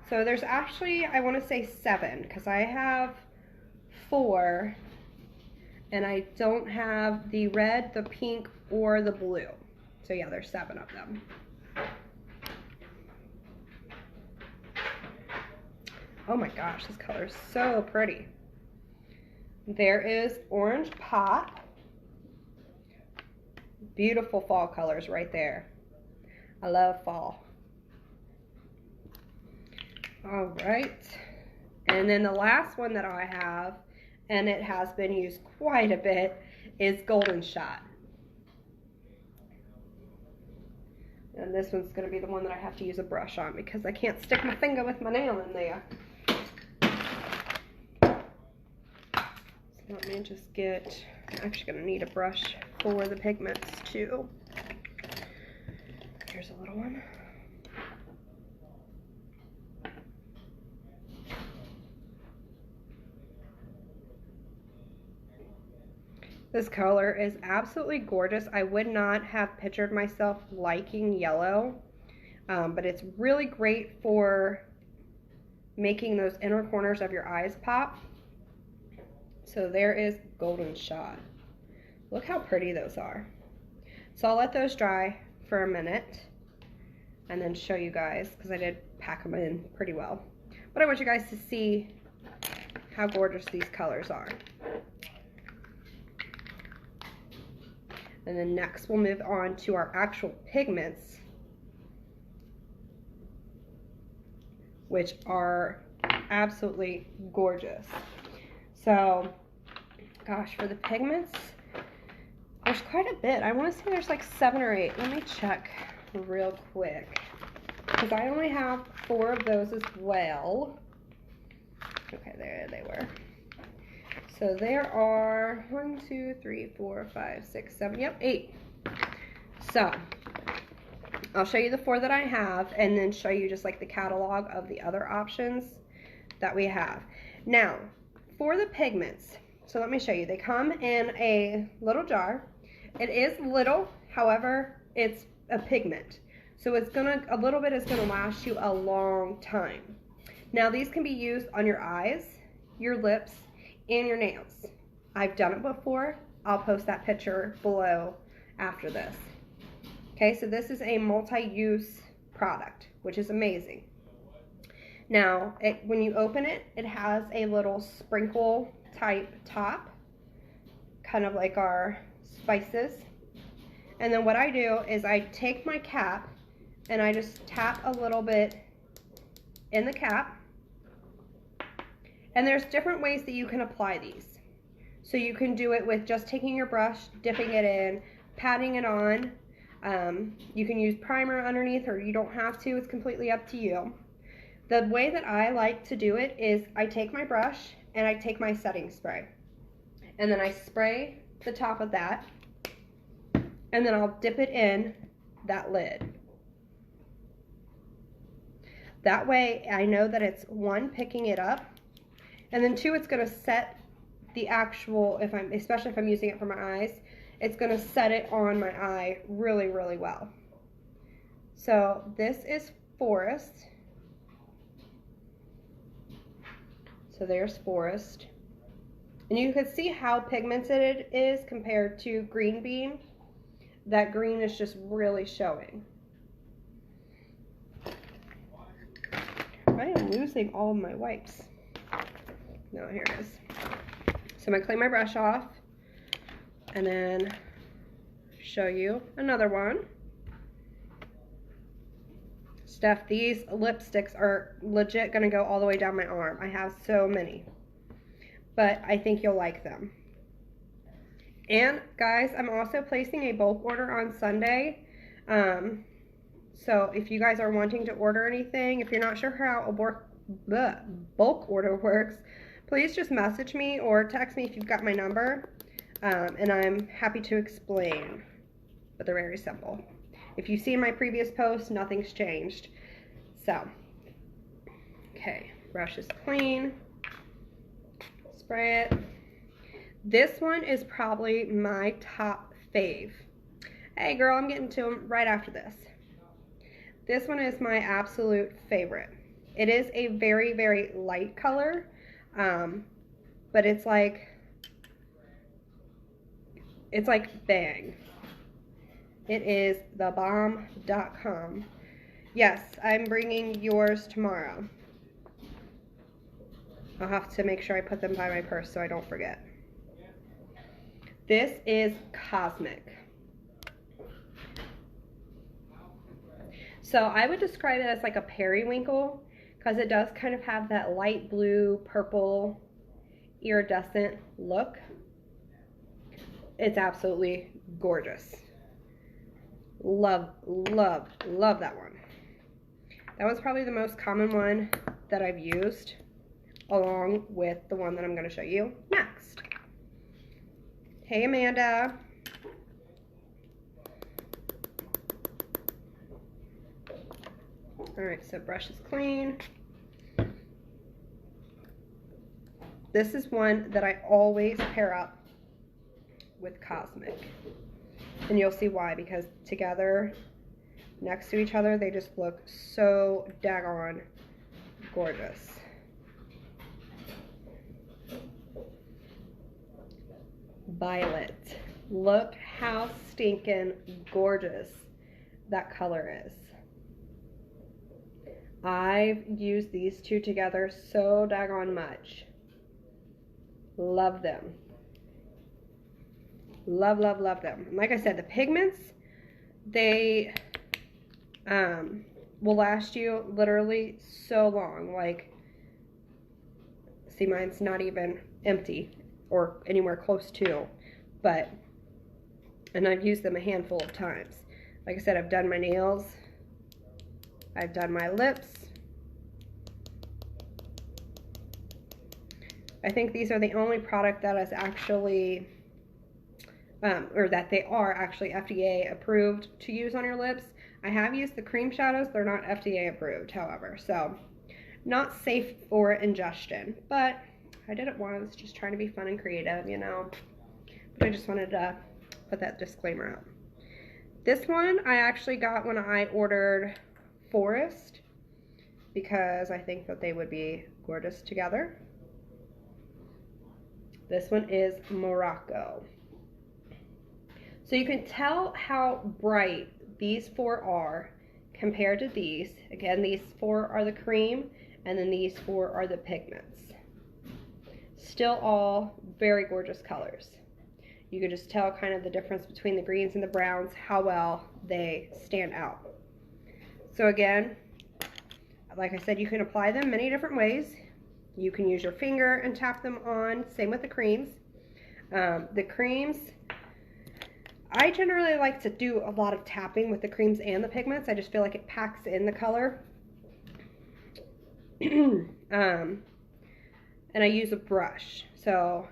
So there's actually, I want to say 7 because I have 4. And I don't have the red, the pink, or the blue. So yeah, there's 7 of them. Oh my gosh, this color is so pretty. There is Orange Pop. Beautiful fall colors right there. I love fall. All right. And then the last one that I have, and it has been used quite a bit, is Golden Shot. And this one's going to be the one that I have to use a brush on because I can't stick my finger with my nail in there. So let me just get, I'm actually going to need a brush for the pigments too. Here's a little one. This color is absolutely gorgeous. I would not have pictured myself liking yellow, but it's really great for making those inner corners of your eyes pop. So there is Golden Shot. Look how pretty those are. So I'll let those dry for a minute and then show you guys because I did pack them in pretty well. But I want you guys to see how gorgeous these colors are. And then next we'll move on to our actual pigments, which are absolutely gorgeous. So, gosh, for the pigments, there's quite a bit. I want to say there's like 7 or 8. Let me check real quick, because I only have 4 of those as well. Okay, there they were. So there are 1, 2, 3, 4, 5, 6, 7, yep, 8. So I'll show you the 4 that I have and then show you just like the catalog of the other options that we have. Now, for the pigments, so let me show you. They come in a little jar. It is little, however, it's a pigment. So it's a little bit is gonna last you a long time. Now these can be used on your eyes, your lips, and your nails. I've done it before. I'll post that picture below after this. Okay, so this is a multi-use product, which is amazing. Now, when you open it, it has a little sprinkle type top, kind of like our spices. And then what I do is I take my cap and I just tap a little bit in the cap. And there's different ways that you can apply these. So you can do it with just taking your brush, dipping it in, patting it on. You can use primer underneath, or you don't have to. It's completely up to you. The way that I like to do it is I take my brush and I take my setting spray. And then I spray the top of that. And then I'll dip it in that lid. That way I know that it's 1, picking it up, and then 2, it's going to set the actual, especially if I'm using it for my eyes, it's going to set it on my eye really, really well. So this is Forest. So there's Forest. And you can see how pigmented it is compared to Green Bean. That green is just really showing. I am losing all of my wipes. No, here it is. So I'm going to clean my brush off and then show you another one. Steph, these lipsticks are legit going to go all the way down my arm. I have so many, but I think you'll like them. And guys, I'm also placing a bulk order on Sunday. So if you guys are wanting to order anything, if you're not sure how a bulk order works, please just message me or text me if you've got my number, and I'm happy to explain. But they're very simple. If you've seen my previous posts, nothing's changed. So, okay, brush is clean. Spray it. This one is probably my top fave. Hey girl, I'm getting to them right after this. This one is my absolute favorite. It is a very, very light color, but it's like bang. It is thebomb.com. Yes, I'm bringing yours tomorrow. I'll have to make sure I put them by my purse so I don't forget. This is Cosmic. So I would describe it as like a periwinkle, because it does kind of have that light blue, purple, iridescent look. It's absolutely gorgeous. Love, love, love that one. That was probably the most common one that I've used, along with the one that I'm going to show you next. Hey Amanda. Alright, so brush is clean. This is one that I always pair up with Cosmic. And you'll see why, because together, next to each other, they just look so daggone gorgeous. Violet. Look how stinking gorgeous that color is. I've used these two together so daggone much. Love them. Love, love, love them. Like I said, the pigments, they will last you literally so long. Like, see, mine's not even empty or anywhere close to, but, and I've used them a handful of times. Like I said, I've done my nails, I've done my lips, I think these are the only product that is actually, or that they are actually FDA approved to use on your lips. I have used the cream shadows. They're not FDA approved, however, so not safe for ingestion, but I did it once, just trying to be fun and creative, you know. But I just wanted to put that disclaimer out. This one I actually got when I ordered Forest because I think that they would be gorgeous together. This one is Morocco. So you can tell how bright these four are compared to these. Again, these four are the cream, and then these four are the pigments. Still all very gorgeous colors. You can just tell kind of the difference between the greens and the browns, how well they stand out. So again, like I said, you can apply them many different ways. You can use your finger and tap them on, same with the creams. The creams, I generally like to do a lot of tapping with the creams and the pigments. I just feel like it packs in the color. And I use a brush. So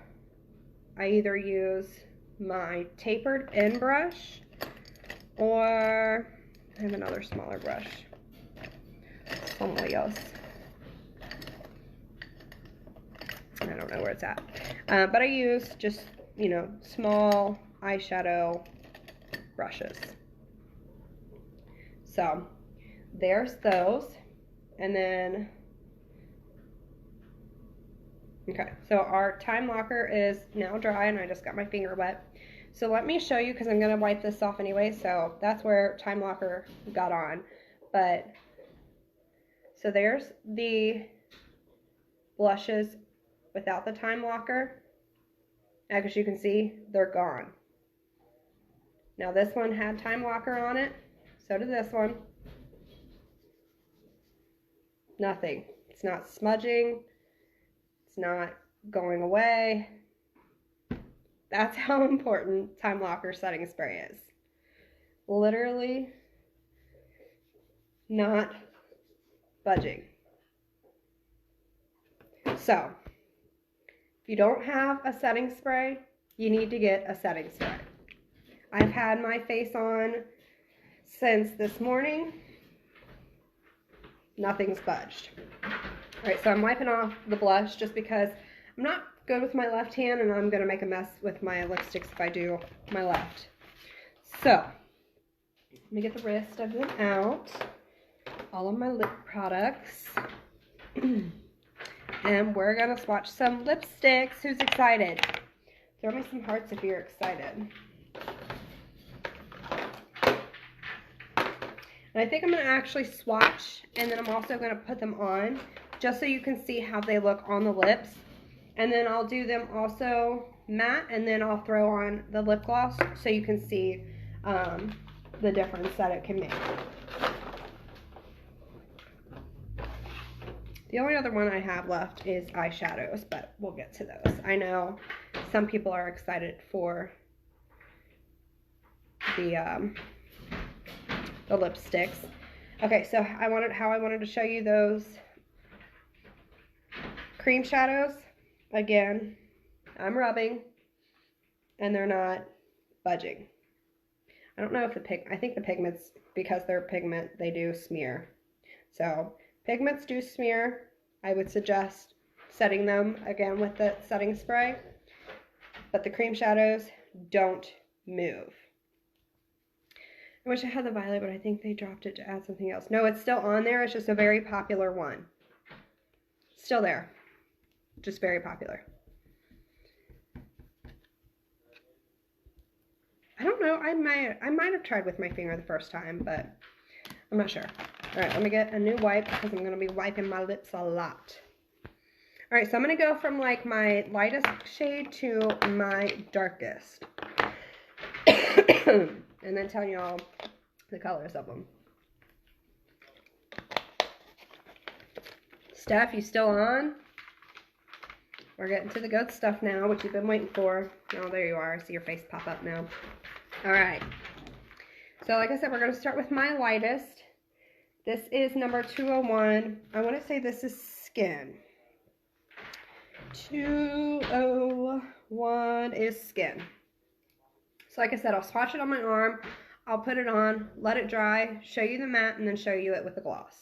I either use my tapered end brush, or I have another smaller brush somewhere else. I don't know where it's at. But I use just, you know, small eyeshadow brushes. So there's those. And then, okay, so our time locker is now dry and I just got my finger wet. So let me show you, because I'm going to wipe this off anyway. So that's where time locker got on. But so there's the blushes without the time locker. As you can see, they're gone. Now this one had time locker on it. So did this one. Nothing. It's not smudging. It's not going away. That's how important time locker setting spray is. Literally not budging. So if you don't have a setting spray, you need to get a setting spray. I've had my face on since this morning. Nothing's budged. Alright, so I'm wiping off the blush just because I'm not good with my left hand and I'm going to make a mess with my lipsticks if I do my left. So, let me get the rest of them out. All of my lip products. And we're going to swatch some lipsticks. Who's excited? Throw me some hearts if you're excited. And I think I'm going to actually swatch, and then I'm also going to put them on, just so you can see how they look on the lips. And then I'll do them also matte, and then I'll throw on the lip gloss so you can see the difference that it can make. The only other one I have left is eyeshadows, but we'll get to those. I know some people are excited for the lipsticks. Okay, so how I wanted to show you those cream shadows. Again, I'm rubbing and they're not budging. I don't know if I think the pigments, because they're pigment, they do smear. So pigments do smear. I would suggest setting them again with the setting spray, but the cream shadows don't move. I wish I had the violet, but I think they dropped it to add something else. No, it's still on there. It's just a very popular one. Still there. Just very popular. I don't know. I might have tried with my finger the first time, but I'm not sure. All right, let me get a new wipe because I'm going to be wiping my lips a lot. All right, so I'm going to go from like my lightest shade to my darkest. And then tell you all the colors of them. Steph, you still on? We're getting to the good stuff now, which you've been waiting for. Oh, there you are. I see your face pop up now. All right. So like I said, we're going to start with my lightest. This is number 201. I want to say this is Skin. 201 is skin. So like I said, I'll swatch it on my arm, I'll put it on, let it dry, show you the matte, and then show you it with the gloss.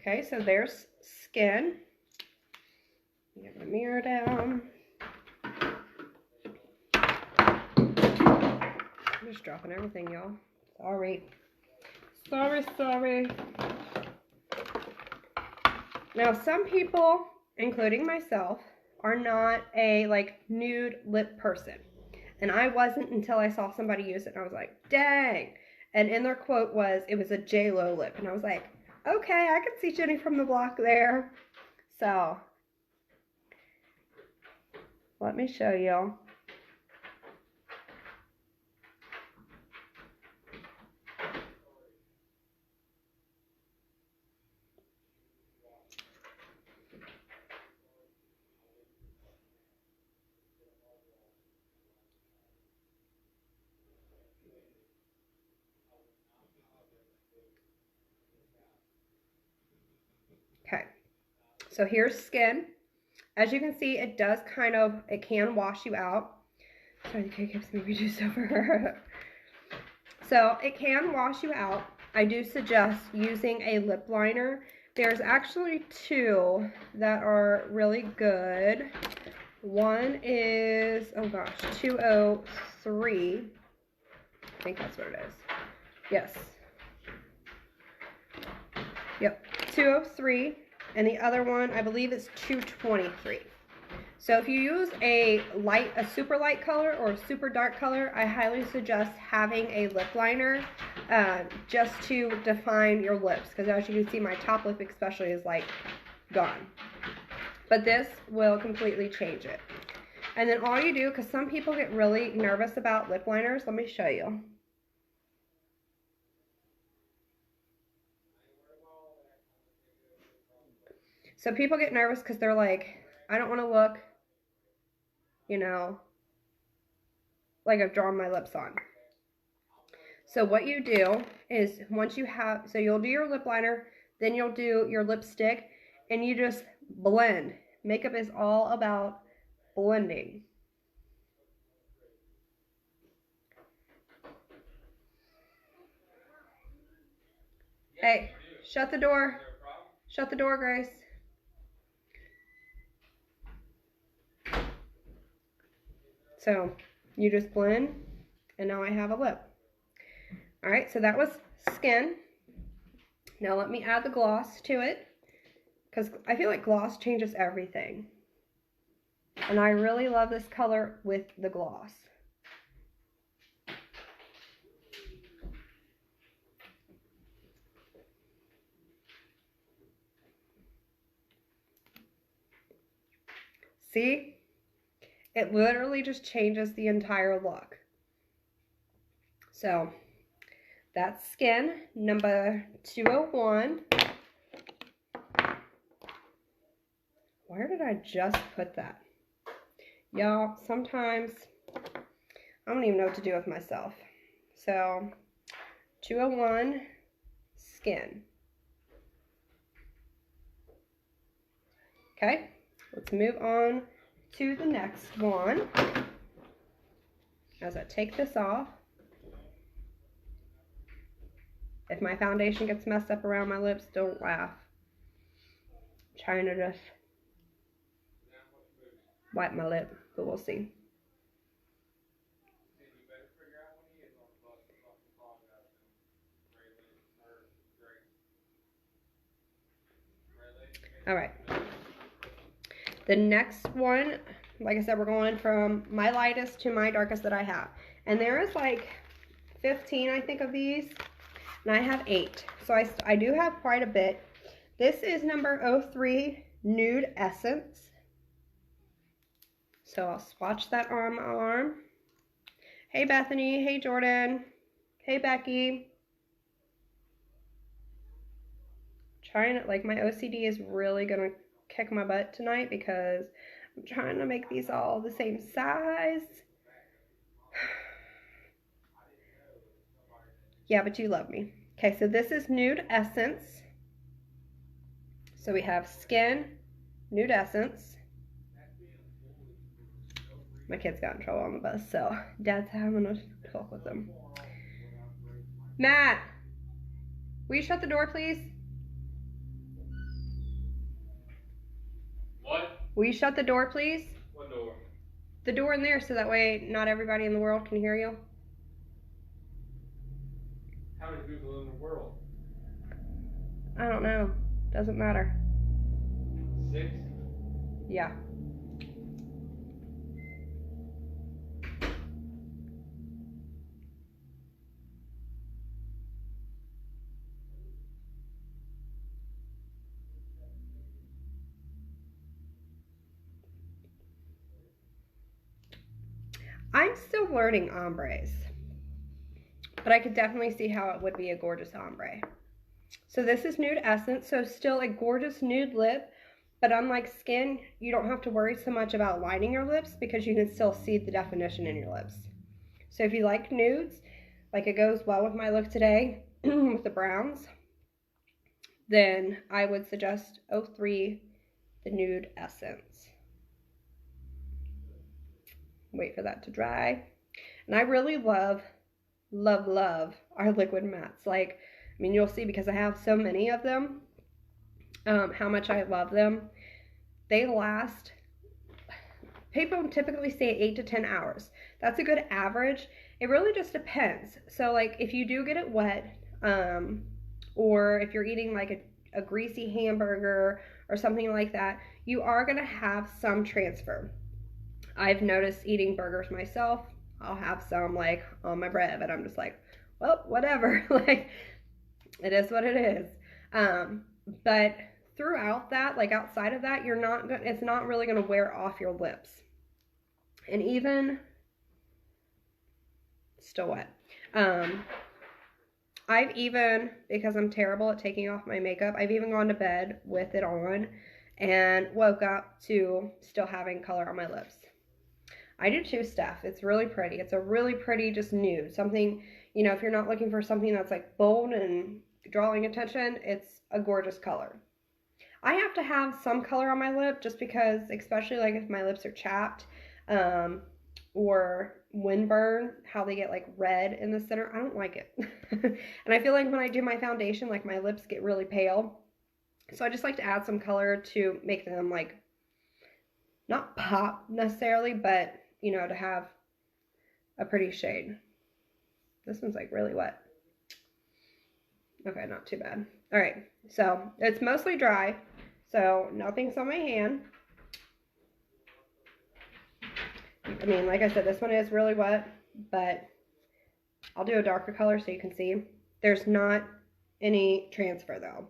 Okay, so there's skin. Get my mirror down. I'm just dropping everything, y'all. Sorry. Sorry. Now, some people, including myself, are not a like nude lip person. And I wasn't until I saw somebody use it and I was like, dang. And in their quote was, it was a J-Lo lip. And I was like, okay, I could see Jenny from the block there. So, let me show you. Okay, so here's skin. As you can see, it does it can wash you out. Sorry, the kid keeps moving juice over. So it can wash you out. I do suggest using a lip liner. There's actually two that are really good. One is, oh gosh, 203. I think that's what it is. Yes. Yep, 203. And the other one, I believe, is 223. So if you use a super light color or a super dark color, I highly suggest having a lip liner just to define your lips. Because as you can see, my top lip especially is like gone. But this will completely change it. And then all you do, because some people get really nervous about lip liners, let me show you. So people get nervous because they're like, I don't want to look, you know, like I've drawn my lips on. So what you do is once you have, so you'll do your lip liner, then you'll do your lipstick, and you just blend. Makeup is all about blending. Hey, shut the door. Shut the door, Grace. So you just blend, and now I have a lip. All right, so that was skin. Now let me add the gloss to it, because I feel like gloss changes everything. And I really love this color with the gloss. See? It literally just changes the entire look. So, that's skin, number 201. Where did I just put that? Y'all, sometimes I don't even know what to do with myself. So, 201, skin. Okay, let's move on to the next one. As I take this off, if my foundation gets messed up around my lips, don't laugh. I'm trying to just wipe my lip, but we'll see. All right. The next one, like I said, we're going from my lightest to my darkest that I have. And there is like 15, I think, of these. And I have 8. So I do have quite a bit. This is number 03, Nude Essence. So I'll swatch that on my arm. Hey, Bethany. Hey, Jordan. Hey, Becky. Trying to, like, my OCD is really going to kick my butt tonight because I'm trying to make these all the same size. Yeah, but you love me. Okay, so this is Nude Essence. So we have Skin, Nude Essence. My kids got in trouble on the bus, so Dad's having a talk with them. Matt, will you shut the door, please? What? Will you shut the door, please? What door? The door in there, so that way not everybody in the world can hear you. How many people in the world? I don't know. Doesn't matter. 6? Yeah. I'm still learning ombres, but I could definitely see how it would be a gorgeous ombre. So this is Nude Essence, so still a gorgeous nude lip, but unlike Skin, you don't have to worry so much about lining your lips because you can still see the definition in your lips. So if you like nudes, like it goes well with my look today with the browns, then I would suggest 03, the Nude Essence. Wait for that to dry. And I really love our liquid mattes. Like, I mean, you'll see because I have so many of them, how much I love them. They last, people typically say 8 to 10 hours. That's a good average. It really just depends. So like if you do get it wet, or if you're eating like a greasy hamburger or something like that, you are gonna have some transfer. I've noticed eating burgers myself, I'll have some like on my bread, but I'm just like, well, whatever. Like, it is what it is. But throughout that, like outside of that, it's not really gonna wear off your lips. And even, still wet. I've even, because I'm terrible at taking off my makeup, I've even gone to bed with it on and woke up to still having color on my lips. I do too, Steph. It's really pretty. It's a really pretty just nude. Something, you know, if you're not looking for something that's like bold and drawing attention, it's a gorgeous color. I have to have some color on my lip just because, especially like if my lips are chapped, or windburn, how they get like red in the center. I don't like it. And I feel like when I do my foundation, like my lips get really pale. So I just like to add some color to make them like, not pop necessarily, but you know, to have a pretty shade. This one's like really wet. Okay, not too bad. All right, so it's mostly dry, so nothing's on my hand. I mean, like I said, this one is really wet, but I'll do a darker color so you can see. There's not any transfer though.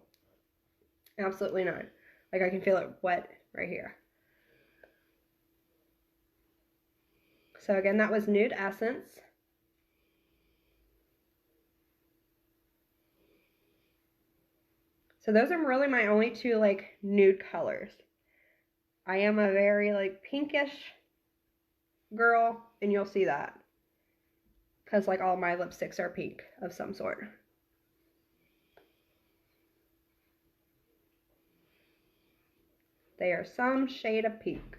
Absolutely not. Like I can feel it wet right here. So again, that was Nude Essence. So those are really my only two like nude colors. I am a very like pinkish girl, and you'll see that because like all my lipsticks are pink of some sort. They are some shade of pink.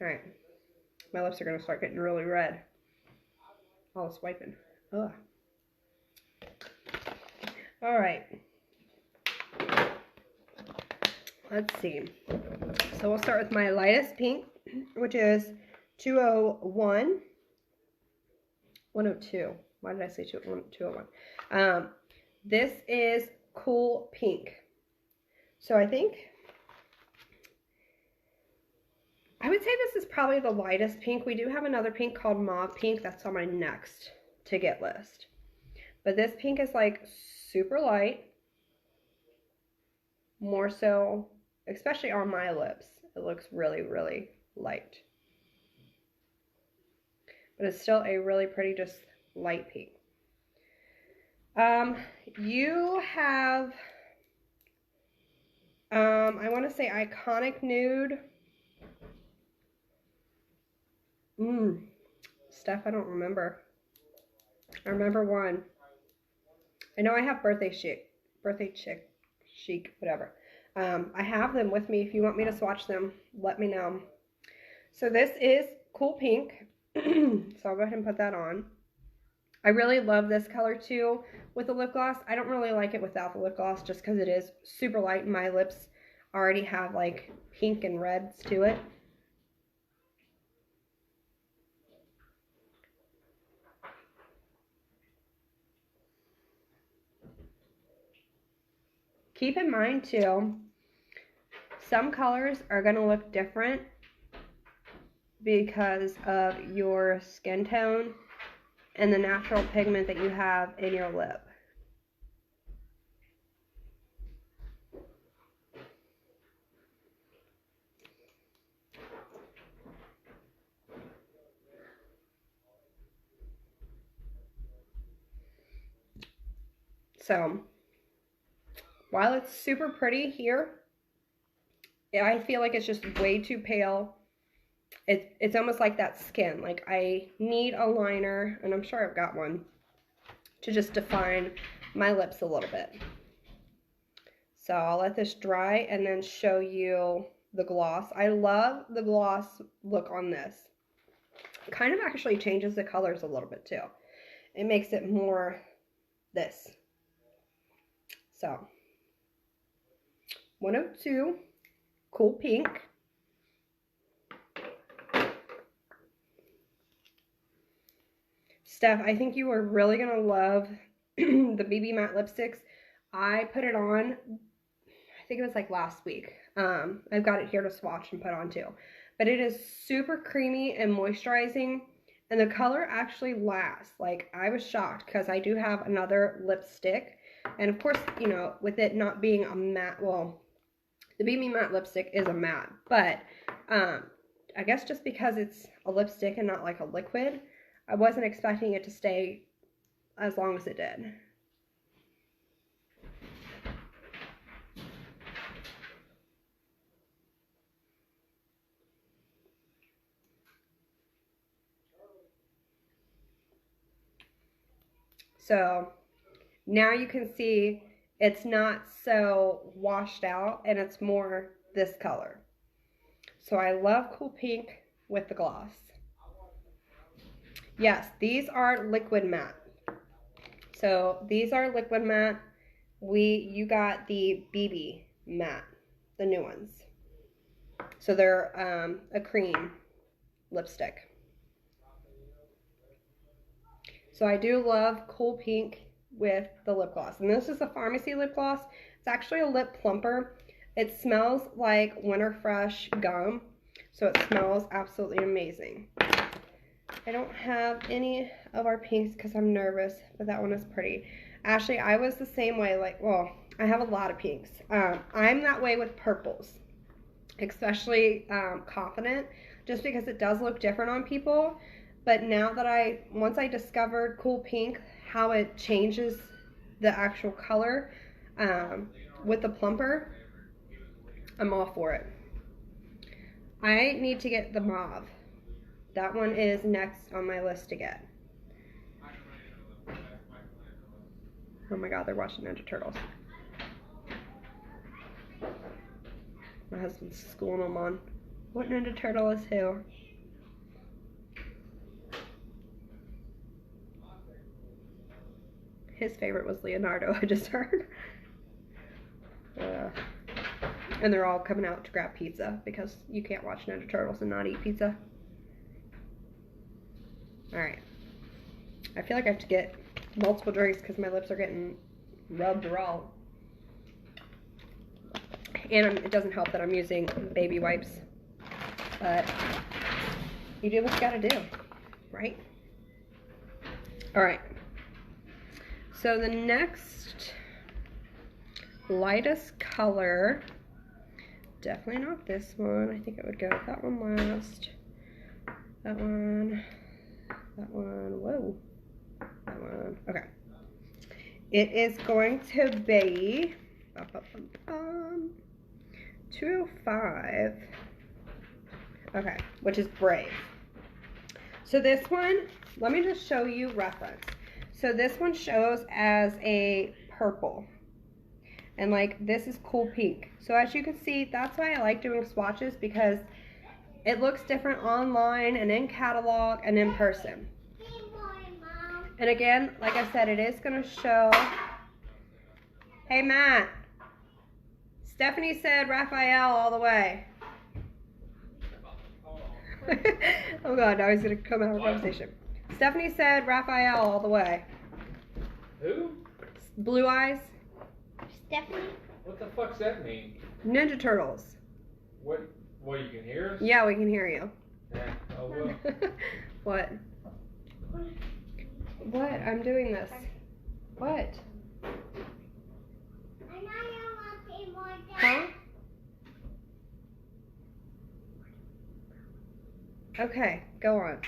All right, my lips are gonna start getting really red. All the swiping. Ugh. All right. Let's see. So we'll start with my lightest pink, which is 201. 102. Why did I say 201? This is Cool Pink. So I think, I would say this is probably the lightest pink. We do have another pink called Mauve Pink. That's on my next to get list. But this pink is like super light. More so, especially on my lips. It looks really, really light. But it's still a really pretty, just light pink. You have, I want to say Iconic Nude. Stuff I don't remember. I remember one. I know I have birthday chic, whatever. I have them with me. If you want me to swatch them, let me know. So this is Cool Pink. So I'll go ahead and put that on. I really love this color too with the lip gloss. I don't really like it without the lip gloss just because it is super light. My lips already have like pink and reds to it. Keep in mind too, some colors are going to look different because of your skin tone and the natural pigment that you have in your lip. So, while it's super pretty here, I feel like it's just way too pale. It's almost like that skin. Like I need a liner, and I'm sure I've got one, to just define my lips a little bit. So I'll let this dry and then show you the gloss. I love the gloss look on this. It kind of actually changes the colors a little bit too. It makes it more this. So 102 Cool Pink. Steph, I think you are really going to love the BB Matte lipsticks. I put it on, I think it was like last week. I've got it here to swatch and put on too. But it is super creamy and moisturizing. And the color actually lasts. Like, I was shocked because I do have another lipstick. And of course, you know, with it not being a matte, well, the BB Matte lipstick is a matte. But I guess just because it's a lipstick and not like a liquid, I wasn't expecting it to stay as long as it did. So now you can see it's not so washed out and it's more this color. So I love Cool Pink with the gloss. Yes, these are liquid matte. So these are liquid matte. You got the BB matte, the new ones. So they're a cream lipstick. So I do love Cool Pink with the lip gloss. And this is a pharmacy lip gloss. It's actually a lip plumper. It smells like Winter Fresh gum. So it smells absolutely amazing. I don't have any of our pinks because I'm nervous, but that one is pretty. Ashley, I was the same way. Like, well, I have a lot of pinks. I'm that way with purples, especially Confident, just because it does look different on people. But now that once I discovered Cool Pink, how it changes the actual color with the plumper, I'm all for it. I need to get the mauve. That one is next on my list to get. Oh my god, they're watching Ninja Turtles. My husband's schooling them on what Ninja Turtle is who. His favorite was Leonardo, I just heard. And they're all coming out to grab pizza because you can't watch Ninja Turtles and not eat pizza. Alright. I feel like I have to get multiple drinks because my lips are getting rubbed raw. And it doesn't help that I'm using baby wipes. But you do what you gotta do, right? Alright. So the next lightest color, definitely not this one. I think I would go with that one last. That one. That one. Whoa. That one. Okay. It is going to be 205. Okay, which is Brave. So this one, let me just show you reference. So this one shows as a purple. And like this is cool pink. So as you can see, that's why I like doing swatches, because it looks different online and in catalog and in person. And again, like I said, it is going to show. Hey Matt, Stephanie said Raphael all the way. Oh God, now he's going to come out of our conversation. Stephanie said Raphael all the way. Who? Blue eyes. Stephanie? What the fuck's that mean? Ninja Turtles. What you can hear us? Yeah, we can hear you. Yeah. Oh well. What? What? I'm doing this. What? Huh? Okay, go on.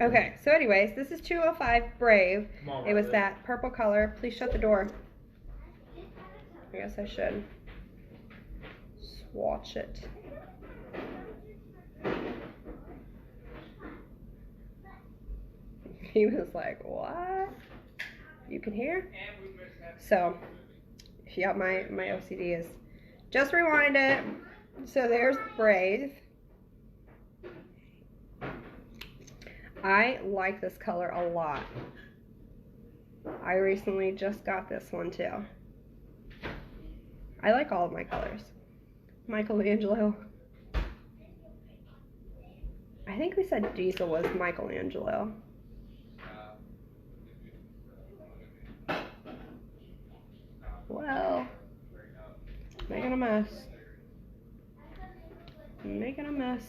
Okay, so anyways, this is 205 Brave. Come on, It was Riley. that purple color. Please shut the door. I guess I should swatch it. He was like, what? You can hear? So, yeah, my OCD is. Just rewind it. So there's Brave. I like this color a lot. I recently just got this one too. I like all of my colors. Michelangelo. I think we said Diesel was Michelangelo. Well, making a mess. Making a mess.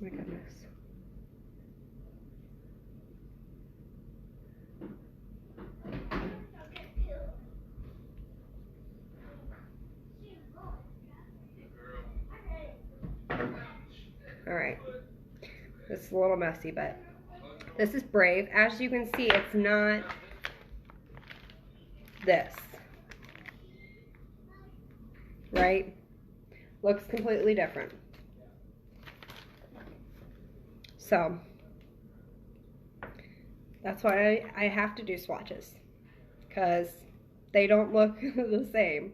My goodness. All right. This is a little messy, but this is Brave. As you can see, it's not this. Right? Looks completely different. So, that's why I have to do swatches, because they don't look the same.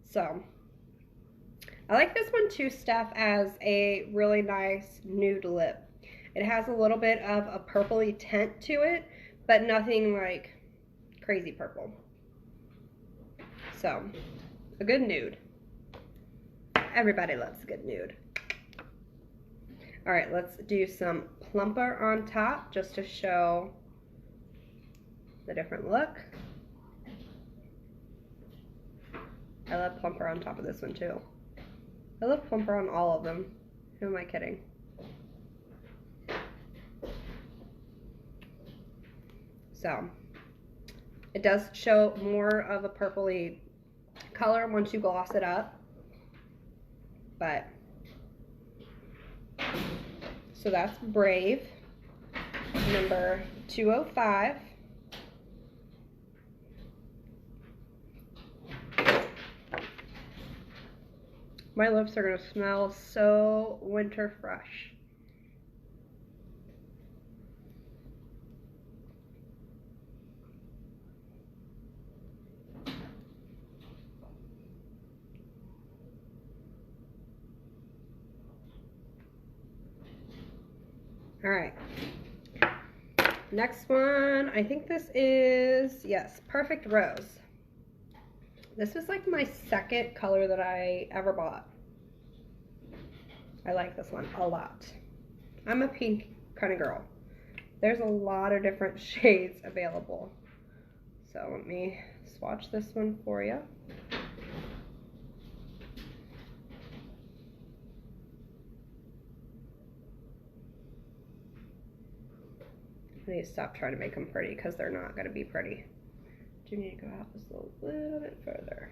So, I like this one too, Steph, as a really nice nude lip. It has a little bit of a purpley tint to it, but nothing like crazy purple. So, a good nude. Everybody loves a good nude. All right, let's do some plumper on top just to show the different look. I love plumper on top of this one too. I love plumper on all of them. Who am I kidding? So, it does show more of a purpley color once you gloss it up. But, so that's Brave, number 205. My lips are going to smell so winter fresh. All right. Next one, I think this is, yes, Perfect Rose. This was like my second color that I ever bought. I like this one a lot. I'm a pink kind of girl. There's a lot of different shades available. So let me swatch this one for you. I need to stop trying to make them pretty because they're not going to be pretty. Do need to go out just a little bit further.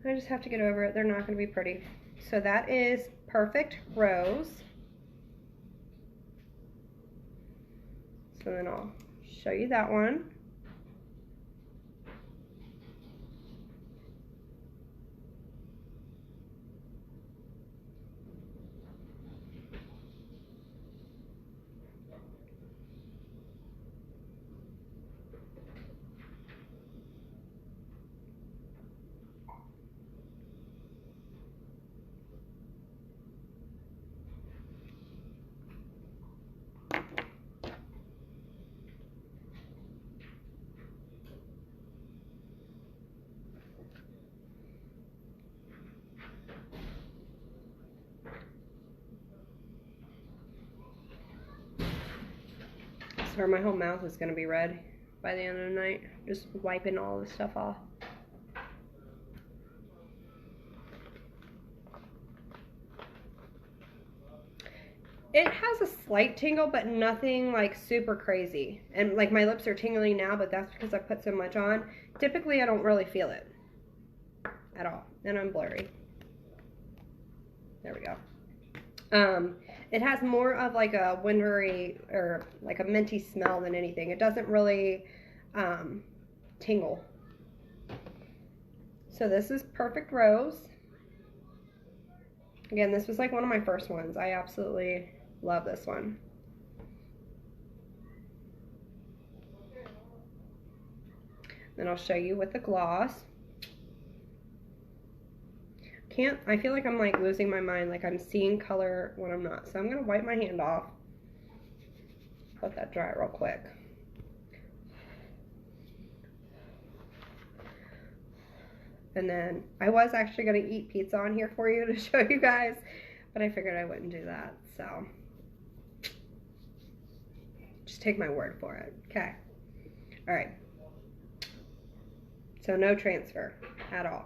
I just have to get over it. They're not going to be pretty. So that is Perfect Rose. So then I'll show you that one. swear my whole mouth is going to be red by the end of the night. Just wiping all this stuff off. It has a slight tingle, but nothing like super crazy. And like my lips are tingling now, but that's because I put so much on. Typically, I don't really feel it at all. And I'm blurry. There we go. It has more of like a wintry or like a minty smell than anything. It doesn't really tingle. So this is Perfect Rose. Again, this was like one of my first ones. I absolutely love this one. Then I'll show you with the gloss. I feel like I'm like losing my mind, like I'm seeing color when I'm not. So I'm gonna wipe my hand off. Let that dry real quick. And then I was actually gonna eat pizza on here for you to show you guys, but I figured I wouldn't do that. So just take my word for it. Okay. All right. So no transfer at all.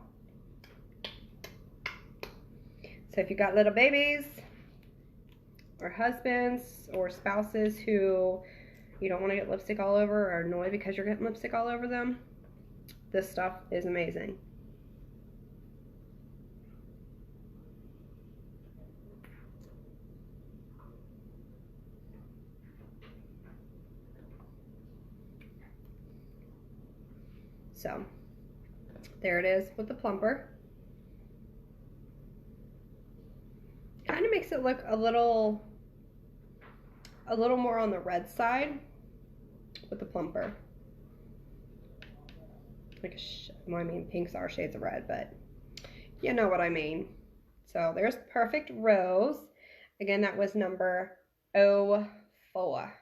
So if you got little babies or husbands or spouses who you don't want to get lipstick all over or annoyed because you're getting lipstick all over them, this stuff is amazing. So there it is with the plumper. Kind of makes it look a little more on the red side with the plumper. Like, well, I mean, pinks are shades of red, but you know what I mean. So there's Perfect Rose. Again, that was number 04.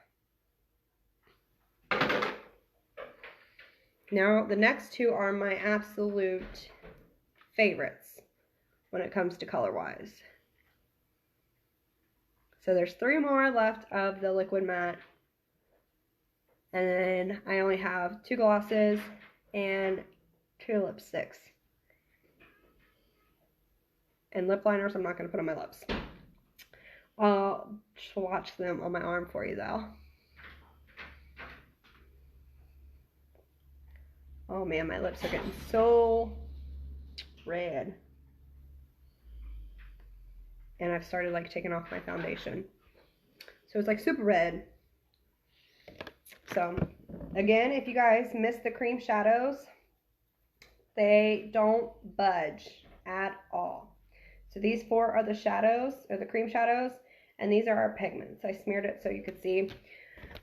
Now, the next two are my absolute favorites when it comes to color-wise. So there's 3 more left of the liquid matte. And then I only have 2 glosses and 2 lipsticks. And lip liners I'm not going to put on my lips. I'll swatch them on my arm for you though. Oh man, my lips are getting so red. And I've started like taking off my foundation. So it's like super red. So again, if you guys missed the cream shadows, they don't budge at all. So these 4 are the shadows, or the cream shadows, and these are our pigments. I smeared it so you could see.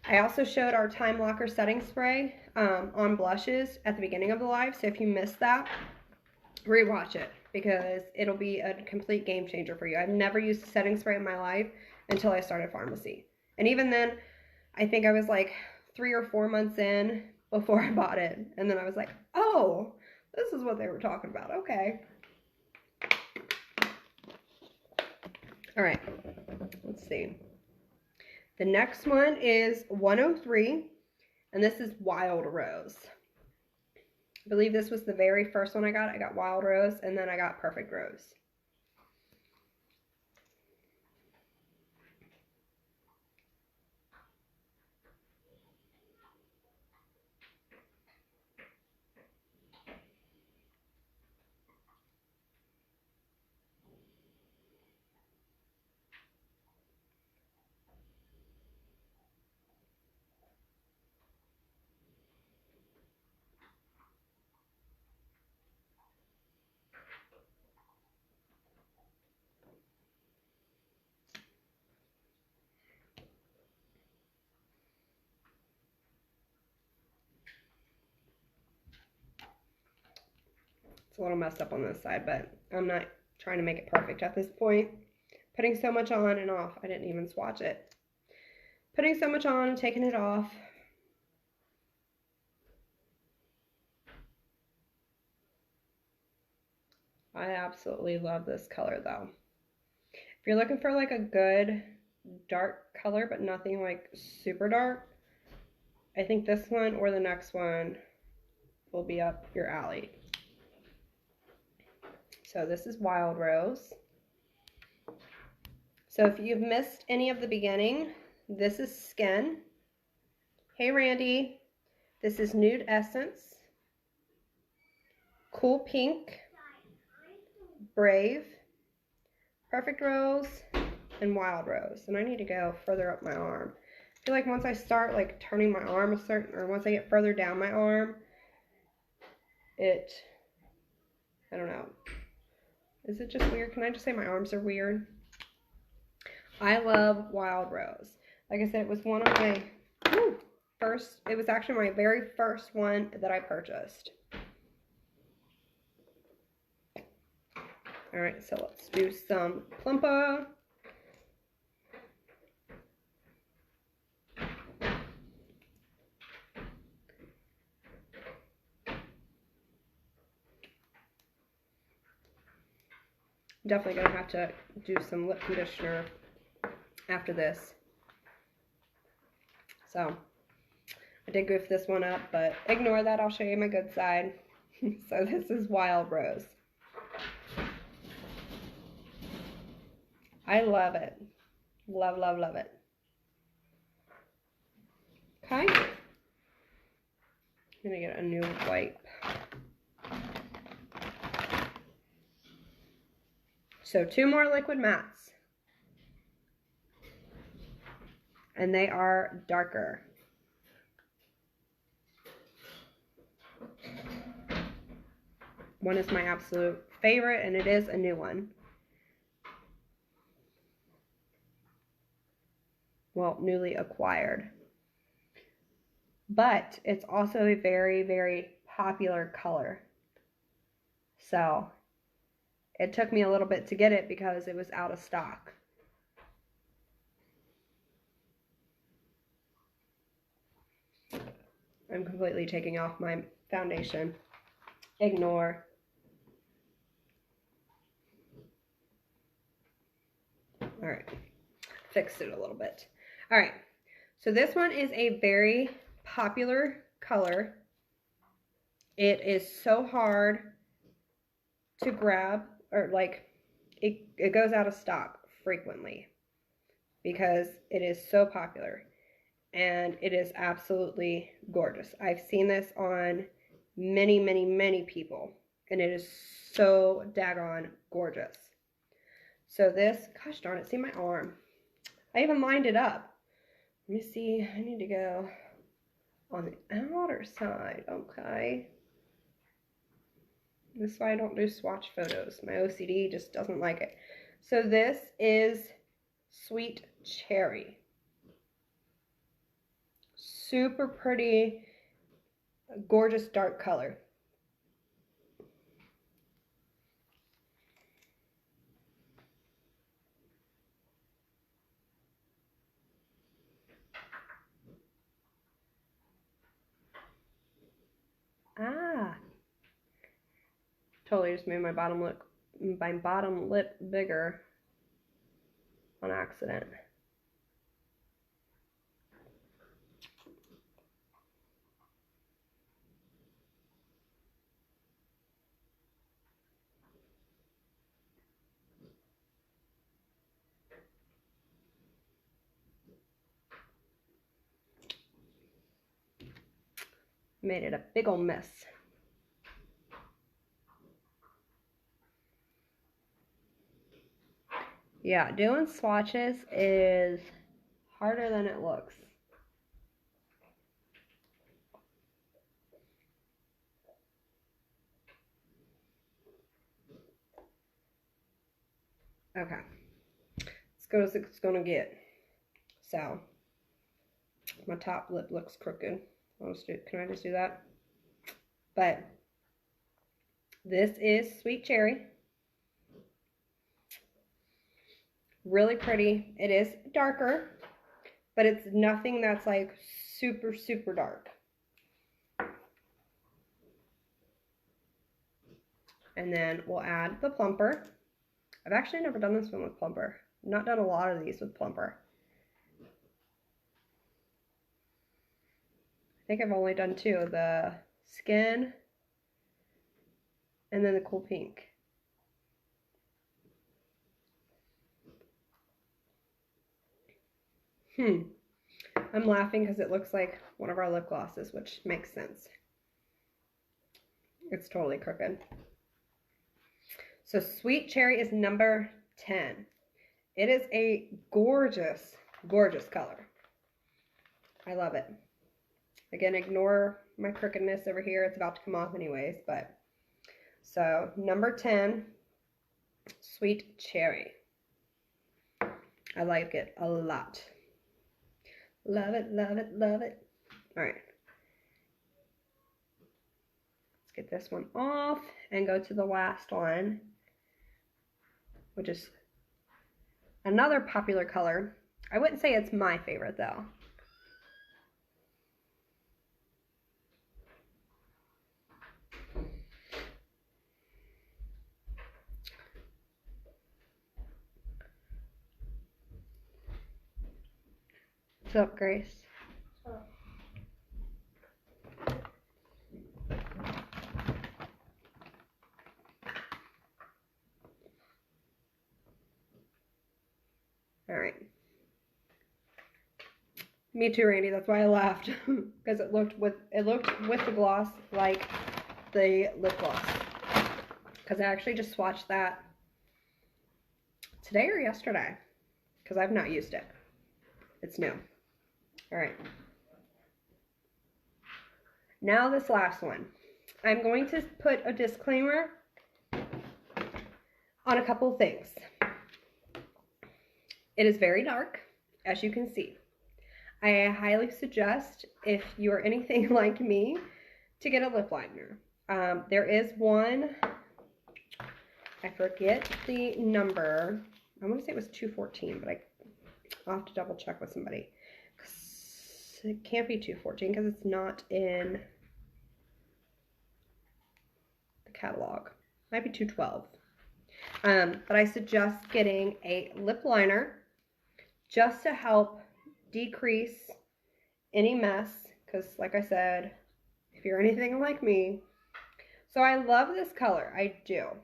I also showed our Time Locker setting spray on blushes at the beginning of the live. So if you missed that, rewatch it, because it'll be a complete game changer for you. I've never used a setting spray in my life until I started pharmacy. And even then, I think I was like 3 or 4 months in before I bought it. And then I was like, oh, this is what they were talking about. Okay. All right. Let's see. The next one is 103, and this is Wild Rose. I believe this was the very first one I got. I got Wild Rose, and then I got Perfect Rose. A little messed up on this side, but I'm not trying to make it perfect at this point. Putting so much on and off, I didn't even swatch it. Putting so much on and taking it off. I absolutely love this color though. If you're looking for like a good dark color, but nothing like super dark, I think this one or the next one will be up your alley. So this is Wild Rose. So if you've missed any of the beginning, this is Skin. Hey Randy, this is Nude Essence, Cool Pink, Brave, Perfect Rose, and Wild Rose. And I need to go further up my arm. I feel like once I start like turning my arm or once I get further down my arm, I don't know. Is it just weird? Can I just say my arms are weird? I love Wild Rose. Like I said, it was one of my it was actually my very first one that I purchased. All right, so let's do some plumpa. Definitely gonna have to do some lip conditioner after this. So I did goof this one up, but ignore that. I'll show you my good side. So this is Wild Rose. I love it. Love, love, love it. Okay. I'm gonna get a new wipe. So 2 more liquid mattes. And they are darker. One is my absolute favorite, and it is a new one. Well, newly acquired. But it's also a very, very popular color. So it took me a little bit to get it because it was out of stock. I'm completely taking off my foundation. Ignore. All right, fixed it a little bit. All right, so this one is a very popular color. It is so hard to grab, or like it goes out of stock frequently because it is so popular, and it is absolutely gorgeous. I've seen this on many, many, many people, and it is so daggone gorgeous. So this, gosh darn it, see my arm. I even lined it up. Let me see, I need to go on the outer side, okay. This is why I don't do swatch photos. My OCD just doesn't like it. So this is Sweet Cherry. Super pretty, gorgeous dark color. Totally just made my bottom lip bigger on accident. Made it a big old mess. Yeah, doing swatches is harder than it looks. Okay, let's go as it's gonna get. So, my top lip looks crooked. Can I just do that? But this is Sweet Cherry. Really pretty. It is darker, but it's nothing that's like super, super dark. And then we'll add the plumper. I've actually never done this one with plumper. I've not done a lot of these with plumper. think I've only done 2, the skin and then the cool pink. I'm laughing because it looks like one of our lip glosses, which makes sense. It's totally crooked. So Sweet Cherry is number 10. It is a gorgeous, gorgeous color. I love it. Again, ignore my crookedness over here. It's about to come off anyways, but so number 10, Sweet Cherry. I like it a lot. Love it, love it, love it. All right. Let's get this one off and go to the last one, which is another popular color. I wouldn't say it's my favorite though. What's up, Grace? All right. Me too, Randy. That's why I laughed because it looked with the gloss like the lip gloss. Because I actually just swatched that today or yesterday because I've not used it. It's new. All right. Now this last one. I'm going to put a disclaimer on a couple things. It is very dark, as you can see. I highly suggest, if you are anything like me, to get a lip liner. There is one, I forget the number. I want to say it was 214, but I'll have to double check with somebody. It can't be 214 because it's not in the catalog. It might be 212. But I suggest getting a lip liner just to help decrease any mess, because like I said, if you're anything like me, so I love this color, I do,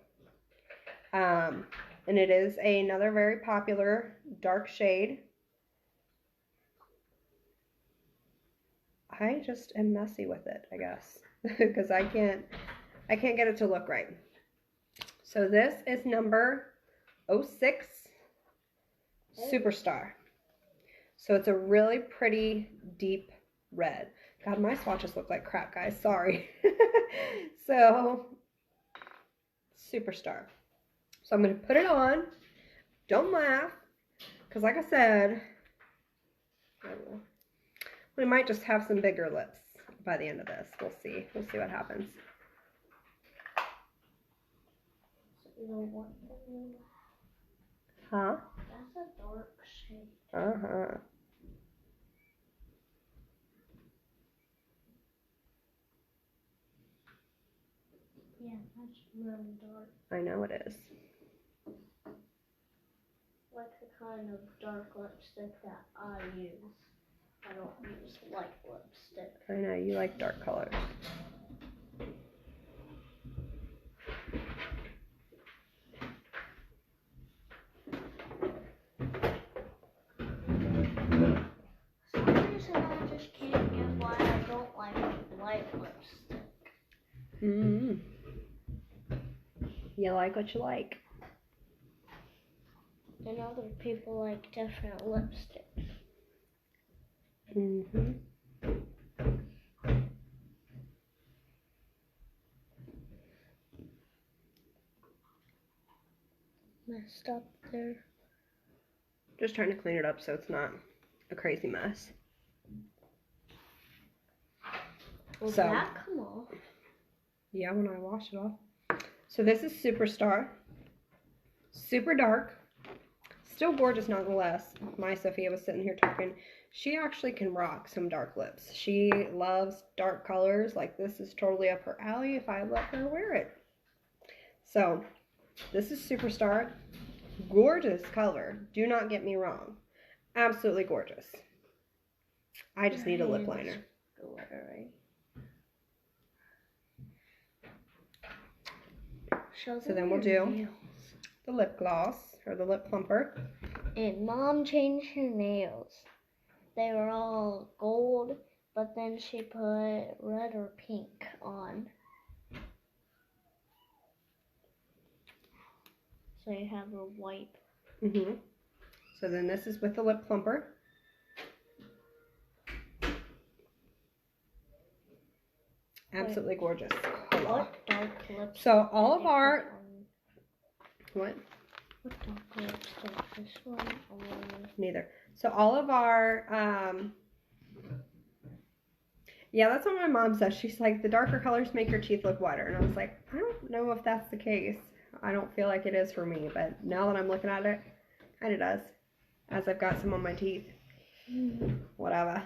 and it is another very popular dark shade. I just am messy with it, I guess, because I can't get it to look right. So this is number 06 Superstar. So it's a really pretty deep red. God, my swatches look like crap, guys. Sorry. So, Superstar. So I'm going to put it on. Don't laugh. Because like I said, we might just have some bigger lips by the end of this. We'll see. We'll see what happens. Huh? That's a dark shade. Uh-huh. Yeah, that's really dark. I know it is. Like the kind of dark lipstick that I use. I don't use light lipstick. I know, you like dark colors. For some reason I just can't get why I don't like light lipstick. Mm-hmm. You like what you like. And other people like different lipsticks. Mm-hmm. Messed up there. Just trying to clean it up so it's not a crazy mess. Will So, that come off? yeah, when I wash it off. So this is Superstar. Super dark. Still gorgeous nonetheless. My Sophia was sitting here talking. She actually can rock some dark lips. She loves dark colors. Like, this is totally up her alley if I let her wear it. So, this is Superstar. Gorgeous color. Do not get me wrong. Absolutely gorgeous. I just need a lip liner. glittery. So then we'll do the lip gloss, or the lip plumper. And Mom changed her nails. They were all gold, but then she put red or pink on. So you have a white. So then this is with the lip plumper. Absolutely gorgeous. What dark lipstick? So all of our what? What dark lipstick? This one or Neither. So all of our yeah, that's what my mom says. She's like, the darker colors make your teeth look whiter, and I was like, I don't know if that's the case. I don't feel like it is for me, but now that I'm looking at it, kind of does, as I've got some on my teeth. Whatever.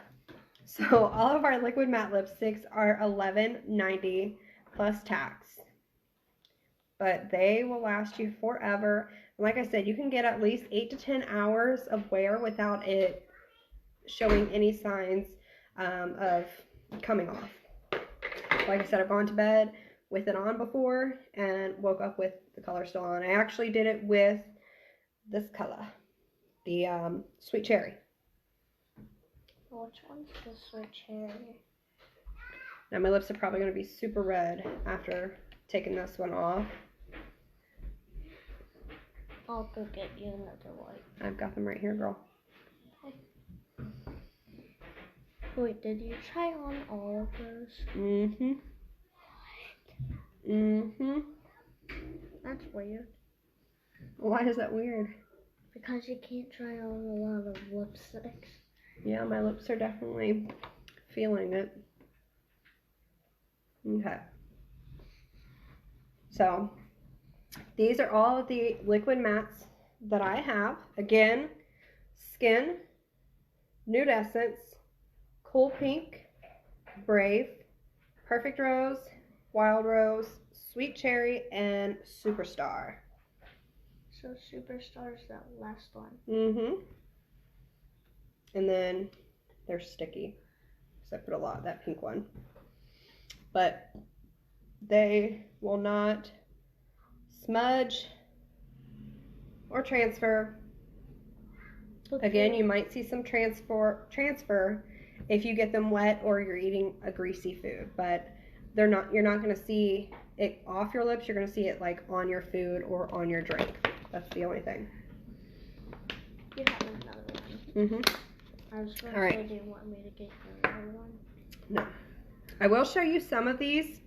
So all of our liquid matte lipsticks are $11.90 plus tax, but they will last you forever. Like I said, you can get at least 8 to 10 hours of wear without it showing any signs of coming off. Like I said, I've gone to bed with it on before and woke up with the color still on. I actually did it with this color, the sweet cherry. which one's the sweet cherry? Now my lips are probably going to be super red after taking this one off. I'll go get you another white. I've got them right here, girl. Wait, did you try on all of those? That's weird. Why is that weird? Because you can't try on a lot of lipsticks. Yeah, my lips are definitely feeling it. Okay. So, these are all of the liquid mattes that I have. Again, Skin, Nude Essence, Cool Pink, Brave, Perfect Rose, Wild Rose, Sweet Cherry, and Superstar. So Superstar's that last one. And then they're sticky, because I put a lot of that pink one. But they will not smudge or transfer. Okay. Again, you might see some transfer if you get them wet or you're eating a greasy food, but they're not. You're not going to see it off your lips. You're going to see it like on your food or on your drink. That's the only thing. You have another one. I was going to say, do you want me to get you another one? No. I will show you some of these.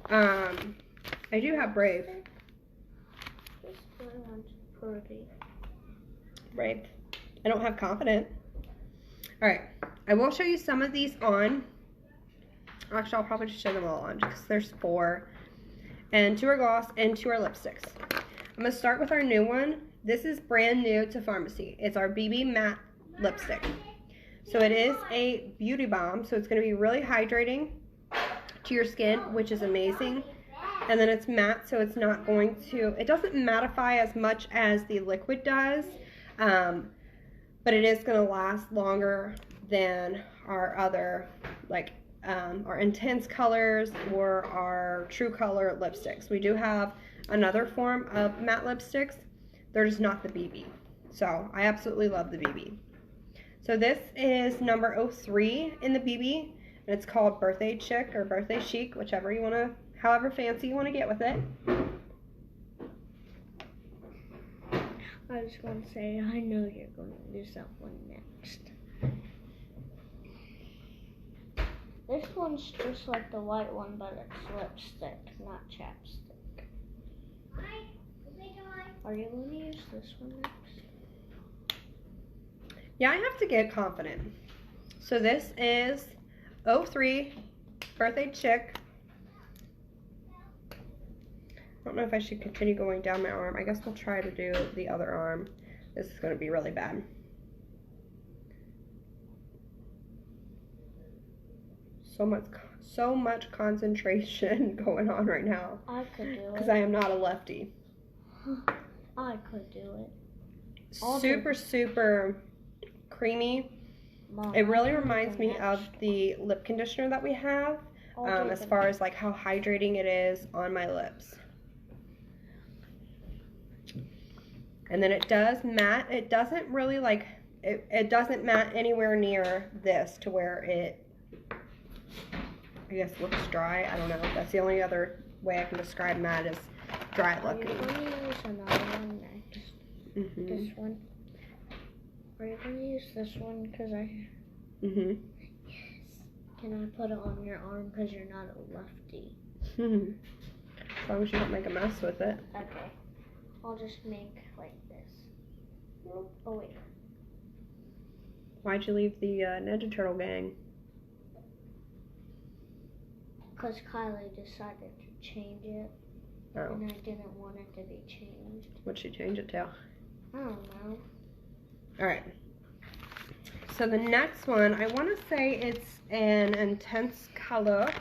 I do have Brave. This one's pretty. Brave. I don't have Confident. Alright. I will show you some of these on. Actually, I'll probably just show them all on because there's 4. And 2 are gloss and 2 are lipsticks. I'm going to start with our new one. This is brand new to pharmacy. It's our BB Matte Lipstick. So it is a beauty balm, so it's going to be really hydrating to your skin, which is amazing. And then it's matte, so it's not going to, it doesn't mattify as much as the liquid does, but it is going to last longer than our other, like our intense colors or our true color lipsticks. We do have another form of matte lipsticks. They're just not the BB. So I absolutely love the BB. So this is number 03 in the BB, and it's called Birthday Chic or Birthday Chic, whichever you want to, however fancy you want to get with it. I was going to say, I know you're going to use that one next. This one's just like the white one, but it's lipstick, not chapstick. Are you going to use this one next? Yeah, I have to get Confident. So this is 03 Birthday Chic. I don't know if I should continue going down my arm. I guess we'll try to do the other arm. This is going to be really bad. So much concentration going on right now. I could do it. Because I am not a lefty. I could do it. Super creamy. Mom, It really I can reminds make me the of next the lip conditioner that we have, one. I'll do as the far as like how hydrating it is on my lips. And then it does matte. It doesn't really like, it doesn't matte anywhere near this to where it, I guess, looks dry. I don't know. That's the only other way I can describe matte is dry Are you looking. going to use another one next? Mhm. This one? Are you going to use this one? Because I... Mhm. Yes. Can I put it on your arm because you're not a lefty? As long as you don't make a mess with it. Okay. I'll just make like this. Oh, wait. Why'd you leave the Ninja Turtle gang? Because Kylie decided to change it. Oh. And I didn't want it to be changed. What'd she change it to? I don't know. Alright. So the next one, I want to say it's an intense color.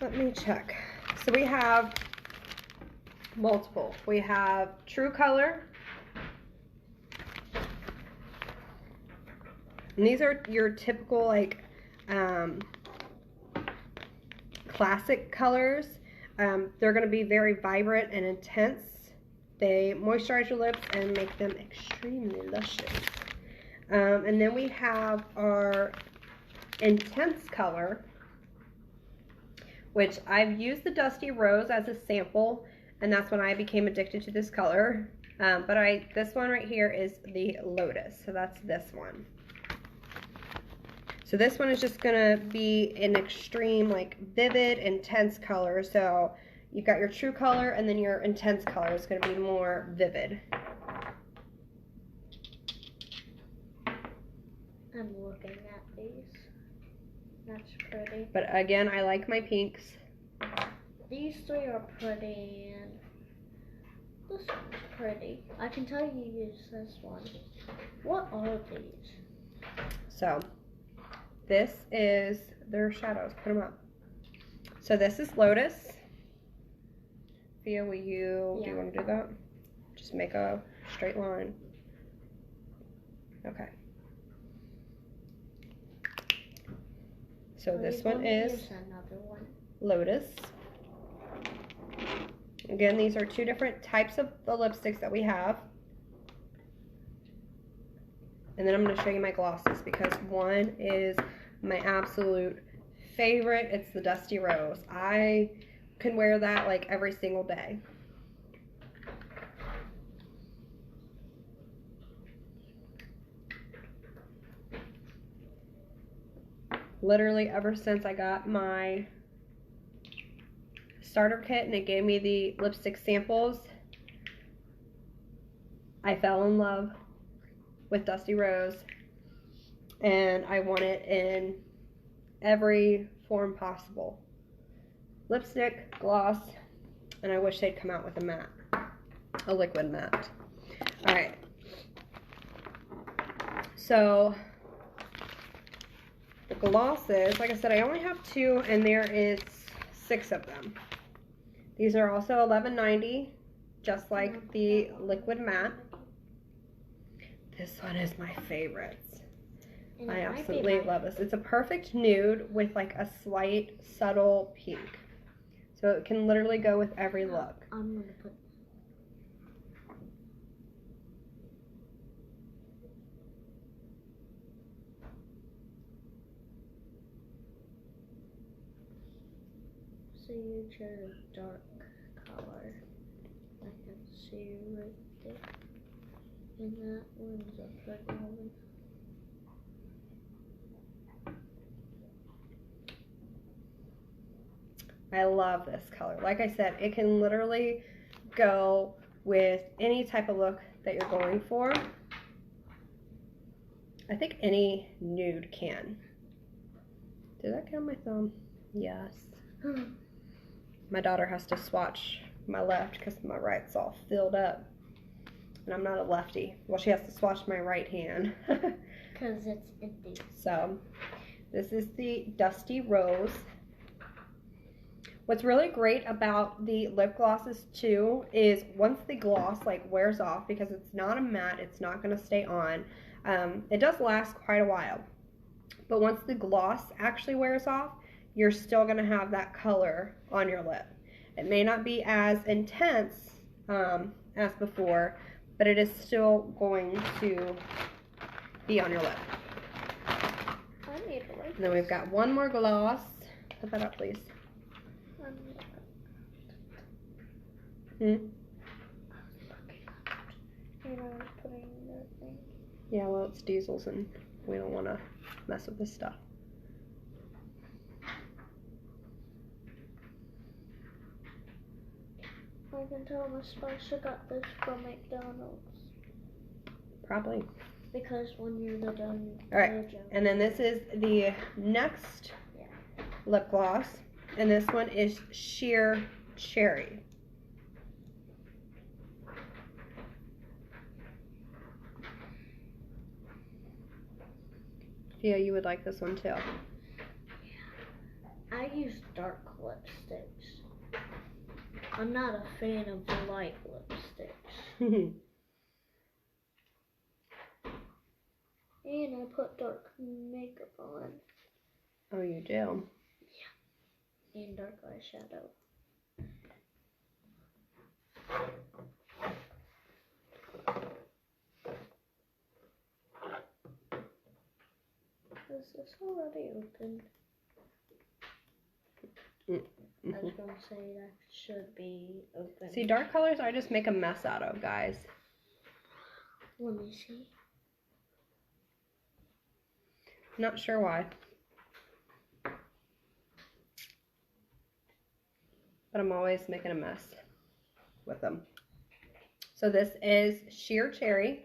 Let me check. So we have multiple. We have True Color. And these are your typical like classic colors. They're going to be very vibrant and intense. They moisturize your lips and make them extremely luscious. And then we have our intense color, which I've used the Dusty Rose as a sample, and that's when I became addicted to this color. But this one right here is the Lotus, so that's this one. So this one is just gonna be an extreme, like vivid, intense color. So you've got your true color, and then your intense color is gonna be more vivid. I'm looking at these. That's pretty. But again, I like my pinks. These three are pretty, and this one's pretty. I can tell you use this one. What are these? So this is their shadows. Put them up. So this is Lotus. Fia, do you want to do that? Just make a straight line. Okay. So this one is another one. Lotus. Again, these are two different types of the lipsticks that we have. And then I'm going to show you my glosses because one is my absolute favorite. It's the Dusty Rose. I can wear that like every single day. Literally ever since I got my starter kit and it gave me the lipstick samples, I fell in love with Dusty Rose, and I want it in every form possible. Lipstick, gloss, and I wish they'd come out with a matte, a liquid matte. Alright, so the glosses, like I said, I only have 2, and there is 6 of them. These are also $11.90, just like the liquid matte. This one is my favorite. I absolutely love this. It's a perfect nude with like a slight subtle pink. So it can literally go with every look. I'm gonna put. So you chose a dark color. I can see right there. And that one's a pretty one. I love this color. Like I said, it can literally go with any type of look that you're going for. I think any nude can. Did that get on my thumb? Yes. My daughter has to swatch my left because my right's all filled up. And I'm not a lefty. Well, she has to swatch my right hand. Because it's empty. So, this is the Dusty Rose. What's really great about the lip glosses too is once the gloss like wears off, because it's not a matte, it's not going to stay on. It does last quite a while, but once the gloss actually wears off, you're still going to have that color on your lip. It may not be as intense as before, but it is still going to be on your lip. I need to like. And then we've got one more gloss. Put that up, please. You know, putting the thing. Yeah, well, it's Diesel's and we don't want to mess with this stuff. I can tell Miss Spicer got this from McDonald's. Probably. Because when you're done. Alright, and then this is the next lip gloss, and this one is Sheer Cherry. Yeah, you would like this one too. I use dark lipsticks. I'm not a fan of light lipsticks. And I put dark makeup on. Oh, you do? Yeah. And dark eyeshadow. Is this already open? I was gonna say that should be open. See, dark colors I just make a mess out of, guys. Let me see. Not sure why. But I'm always making a mess with them. So this is Sheer Cherry.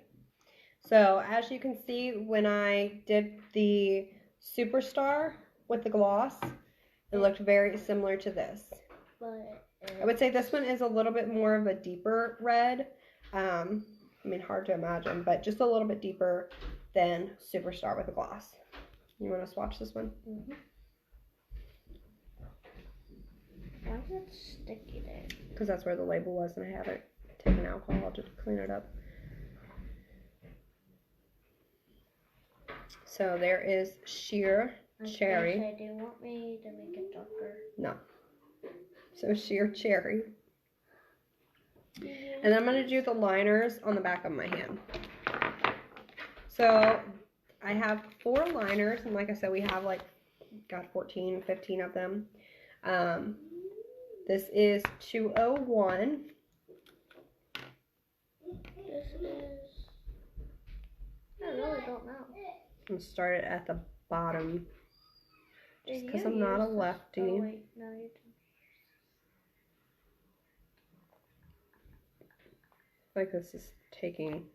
So as you can see, when I did the Superstar with the gloss, it looked very similar to this. But I would say this one is a little bit more of a deeper red. I mean, hard to imagine, but just a little bit deeper than Superstar with the gloss. You want to swatch this one? Mm-hmm. Why is it sticky there? Because that's where the label was, and I haven't taken alcohol to clean it up. So there is Sheer Cherry. Do you want me to make it darker? No. So Sheer Cherry. And then I'm going to do the liners on the back of my hand. So I have 4 liners, and like I said, we have like, got 14, 15 of them. This is 201. This is... I really don't know. I'm start it at the bottom, just because I'm not a lefty. Oh, wait, no, you didn't. Like this is taking,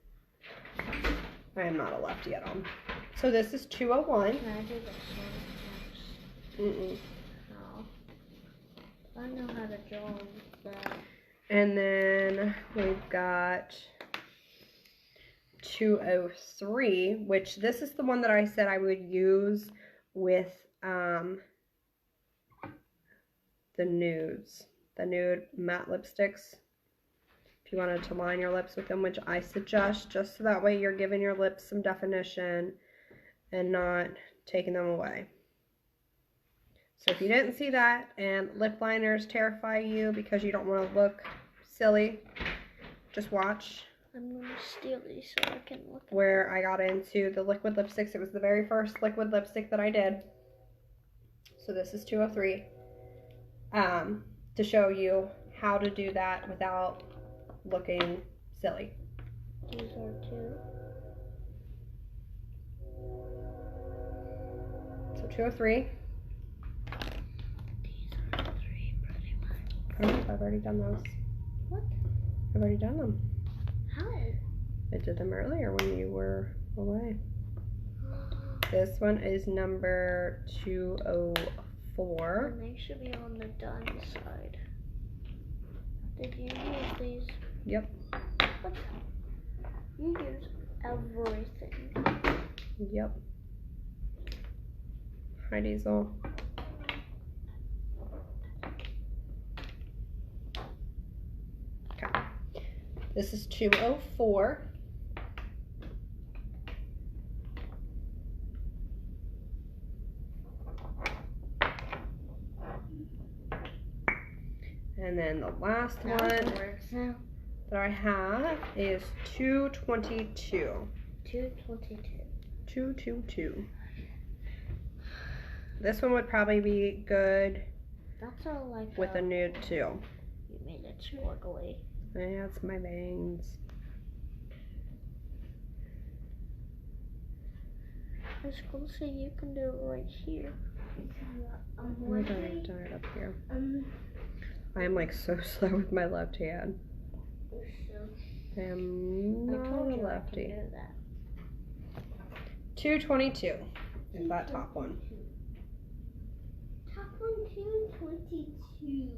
I am not a lefty at all. So this is 201. Can I do this one next? Mm-mm. No. I know how to draw that. And then we've got 203, which this is the one that I said I would use with the nudes, the nude matte lipsticks. If you wanted to line your lips with them, which I suggest, just so that way you're giving your lips some definition and not taking them away. So if you didn't see that and lip liners terrify you because you don't want to look silly, just watch. I'm going to steal these so I can look at where I got into the liquid lipsticks. It was the very first liquid lipstick that I did. So this is 203. To show you how to do that without looking silly. These are 2. So 203. These are 3 pretty much. I don't know if I've already done those. What? I've already done them. How? I did them earlier when you were away. This one is number 204. And they should be on the done side. Did you use these? Yep. What? You use everything. Yep. Hi, Diesel. Okay. This is 204. And then the last That one also works now. that I have is 222. 222. 222. This one would probably be good That's all like with a nude too. You made it sparkly. Yeah, it's my veins. I was gonna say you can do it right here. I'm going to do it up here. I am like so slow with my left hand. I am I not told a you I lefty. can do that. 222 is that top one. Top one, 222.